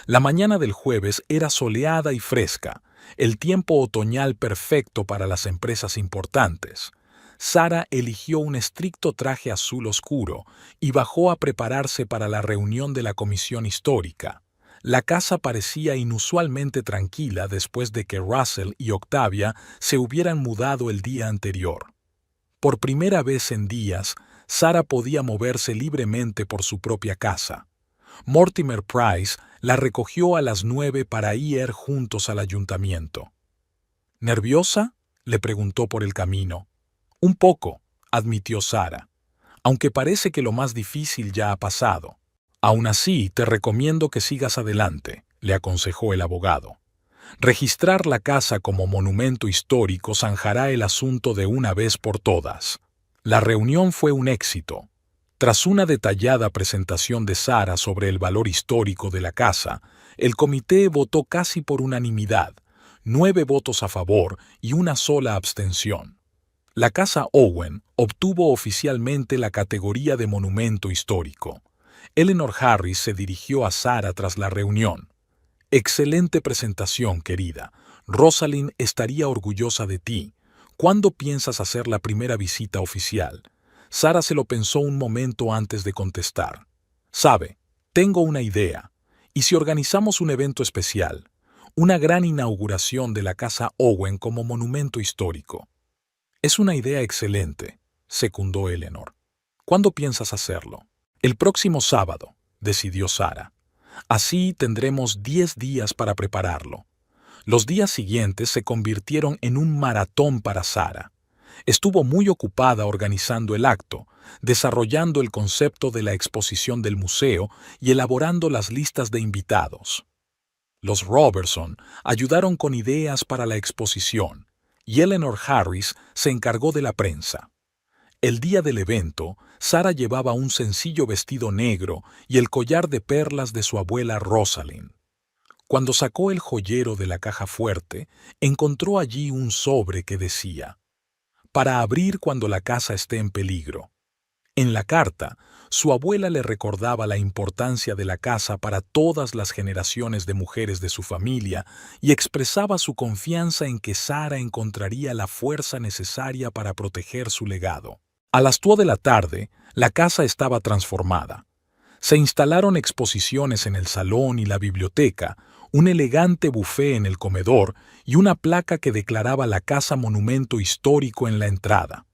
La mañana del jueves era soleada y fresca, el tiempo otoñal perfecto para las empresas importantes. Sara eligió un estricto traje azul oscuro y bajó a prepararse para la reunión de la comisión histórica. La casa parecía inusualmente tranquila después de que Russell y Octavia se hubieran mudado el día anterior. Por primera vez en días, Sara podía moverse libremente por su propia casa. Mortimer Price la recogió a las 9 para ir juntos al ayuntamiento. ¿Nerviosa?, le preguntó por el camino. Un poco, admitió Sara, aunque parece que lo más difícil ya ha pasado. Aún así, te recomiendo que sigas adelante, le aconsejó el abogado. Registrar la casa como monumento histórico zanjará el asunto de una vez por todas. La reunión fue un éxito. Tras una detallada presentación de Sara sobre el valor histórico de la casa, el comité votó casi por unanimidad, 9 votos a favor y una sola abstención. La casa Owen obtuvo oficialmente la categoría de monumento histórico. Eleanor Harris se dirigió a Sara tras la reunión. «Excelente presentación, querida. Rosalind estaría orgullosa de ti. ¿Cuándo piensas hacer la primera visita oficial?» Sara se lo pensó un momento antes de contestar. «Sabe, tengo una idea. ¿Y si organizamos un evento especial? Una gran inauguración de la casa Owen como monumento histórico». «Es una idea excelente», secundó Eleanor. «¿Cuándo piensas hacerlo?» «El próximo sábado», decidió Sara. «Así tendremos 10 días para prepararlo». Los días siguientes se convirtieron en un maratón para Sara. Estuvo muy ocupada organizando el acto, desarrollando el concepto de la exposición del museo y elaborando las listas de invitados. Los Robertson ayudaron con ideas para la exposición y Eleanor Harris se encargó de la prensa. El día del evento, Sarah llevaba un sencillo vestido negro y el collar de perlas de su abuela Rosalind. Cuando sacó el joyero de la caja fuerte, encontró allí un sobre que decía: «Para abrir cuando la casa esté en peligro». En la carta, su abuela le recordaba la importancia de la casa para todas las generaciones de mujeres de su familia y expresaba su confianza en que Sarah encontraría la fuerza necesaria para proteger su legado. A las 2 de la tarde, la casa estaba transformada. Se instalaron exposiciones en el salón y la biblioteca, un elegante buffet en el comedor y una placa que declaraba la casa monumento histórico en la entrada.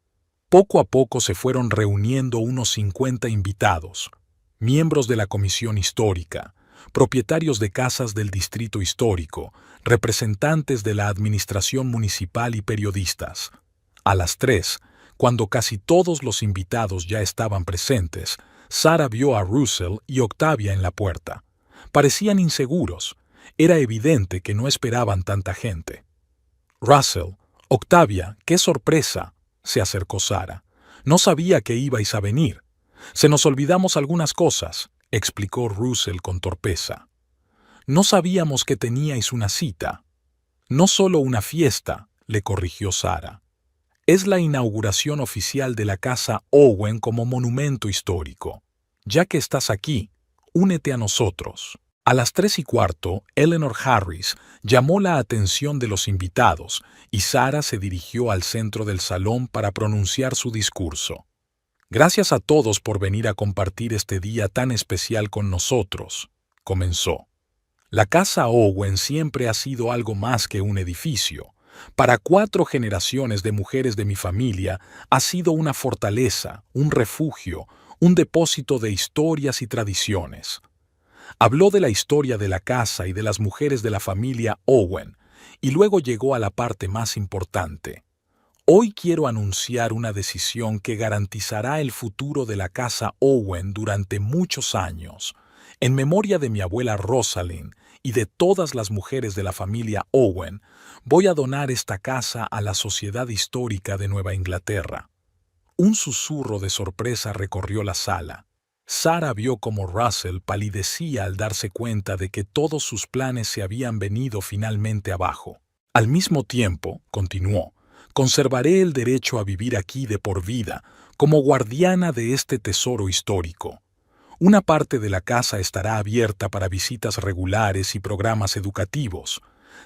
Poco a poco se fueron reuniendo unos 50 invitados, miembros de la comisión histórica, propietarios de casas del distrito histórico, representantes de la administración municipal y periodistas. A las 3, cuando casi todos los invitados ya estaban presentes, Sarah vio a Russell y Octavia en la puerta. Parecían inseguros. Era evidente que no esperaban tanta gente. «Russell, Octavia, qué sorpresa», se acercó Sarah. «No sabía que ibais a venir. Se nos olvidamos algunas cosas», explicó Russell con torpeza. «No sabíamos que teníais una cita». «No solo una fiesta», le corrigió Sarah. «Es la inauguración oficial de la Casa Owen como monumento histórico. Ya que estás aquí, únete a nosotros». A las 3:15, Eleanor Harris llamó la atención de los invitados y Sarah se dirigió al centro del salón para pronunciar su discurso. «Gracias a todos por venir a compartir este día tan especial con nosotros», comenzó. «La Casa Owen siempre ha sido algo más que un edificio. Para 4 generaciones de mujeres de mi familia ha sido una fortaleza, un refugio, un depósito de historias y tradiciones». Habló de la historia de la casa y de las mujeres de la familia Owen, y luego llegó a la parte más importante. «Hoy quiero anunciar una decisión que garantizará el futuro de la casa Owen durante muchos años. En memoria de mi abuela Rosalind y de todas las mujeres de la familia Owen, voy a donar esta casa a la Sociedad Histórica de Nueva Inglaterra». Un susurro de sorpresa recorrió la sala. Sarah vio cómo Russell palidecía al darse cuenta de que todos sus planes se habían venido finalmente abajo. «Al mismo tiempo», continuó, «conservaré el derecho a vivir aquí de por vida, como guardiana de este tesoro histórico. Una parte de la casa estará abierta para visitas regulares y programas educativos.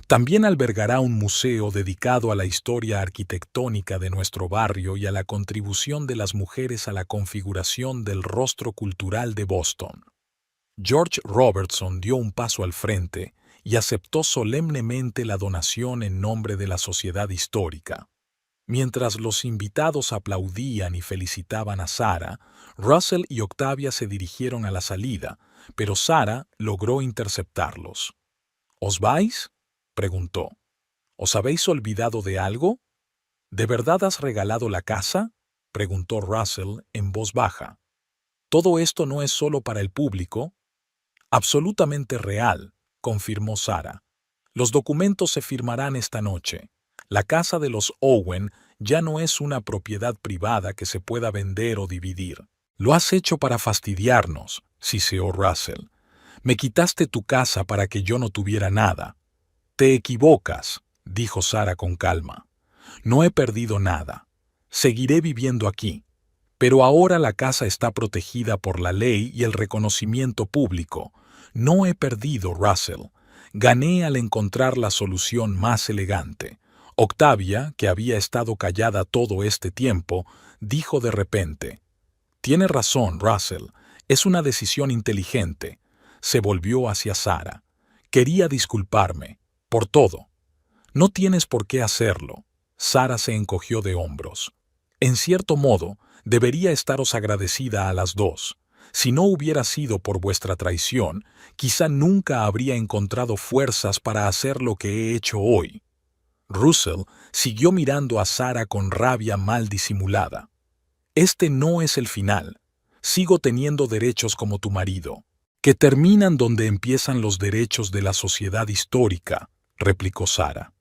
También albergará un museo dedicado a la historia arquitectónica de nuestro barrio y a la contribución de las mujeres a la configuración del rostro cultural de Boston». George Robertson dio un paso al frente y aceptó solemnemente la donación en nombre de la Sociedad Histórica. Mientras los invitados aplaudían y felicitaban a Sarah, Russell y Octavia se dirigieron a la salida, pero Sarah logró interceptarlos. «¿Os vais?», preguntó. «¿Os habéis olvidado de algo? ¿De verdad has regalado la casa?», preguntó Russell en voz baja. «¿Todo esto no es solo para el público?». «Absolutamente real», confirmó Sarah. «Los documentos se firmarán esta noche. La casa de los Owen ya no es una propiedad privada que se pueda vender o dividir». «Lo has hecho para fastidiarnos», siseó Russell. «Me quitaste tu casa para que yo no tuviera nada». «Te equivocas», dijo Sarah con calma. «No he perdido nada. Seguiré viviendo aquí. Pero ahora la casa está protegida por la ley y el reconocimiento público. No he perdido, Russell. Gané al encontrar la solución más elegante». Octavia, que había estado callada todo este tiempo, dijo de repente: «Tiene razón, Russell. Es una decisión inteligente». Se volvió hacia Sarah. «Quería disculparme. Por todo». «No tienes por qué hacerlo». Sarah se encogió de hombros. «En cierto modo, debería estaros agradecida a las dos. Si no hubiera sido por vuestra traición, quizá nunca habría encontrado fuerzas para hacer lo que he hecho hoy». Russell siguió mirando a Sarah con rabia mal disimulada. «Este no es el final. Sigo teniendo derechos como tu marido». Que terminan donde empiezan los derechos de la sociedad histórica, replicó Sarah.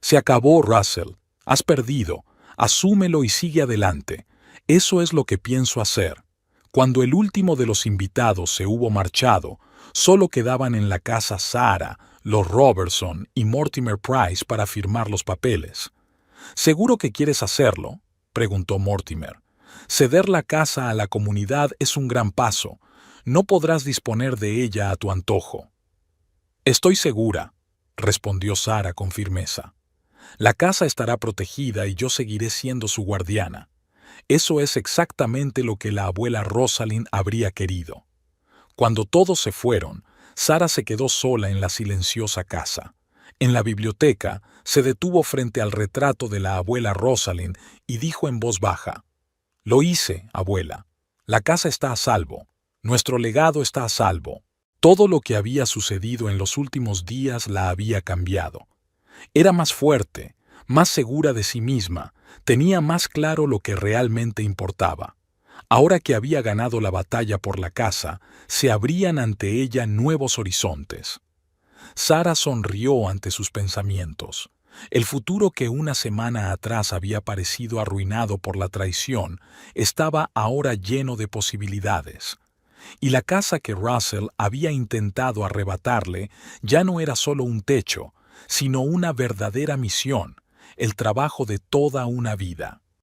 Se acabó, Russell. Has perdido. Asúmelo y sigue adelante. Eso es lo que pienso hacer. Cuando el último de los invitados se hubo marchado, solo quedaban en la casa Sarah, los Robertson y Mortimer Price para firmar los papeles. ¿Seguro que quieres hacerlo?, preguntó Mortimer. Ceder la casa a la comunidad es un gran paso. No podrás disponer de ella a tu antojo. Estoy segura, respondió Sarah con firmeza. La casa estará protegida y yo seguiré siendo su guardiana. Eso es exactamente lo que la abuela Rosalind habría querido. Cuando todos se fueron, Sarah se quedó sola en la silenciosa casa. En la biblioteca, se detuvo frente al retrato de la abuela Rosalind y dijo en voz baja: «Lo hice, abuela. La casa está a salvo. Nuestro legado está a salvo». Todo lo que había sucedido en los últimos días la había cambiado. Era más fuerte, más segura de sí misma, tenía más claro lo que realmente importaba. Ahora que había ganado la batalla por la casa, se abrían ante ella nuevos horizontes. Sarah sonrió ante sus pensamientos. El futuro que una semana atrás había parecido arruinado por la traición estaba ahora lleno de posibilidades. Y la casa que Russell había intentado arrebatarle ya no era solo un techo, sino una verdadera misión, el trabajo de toda una vida.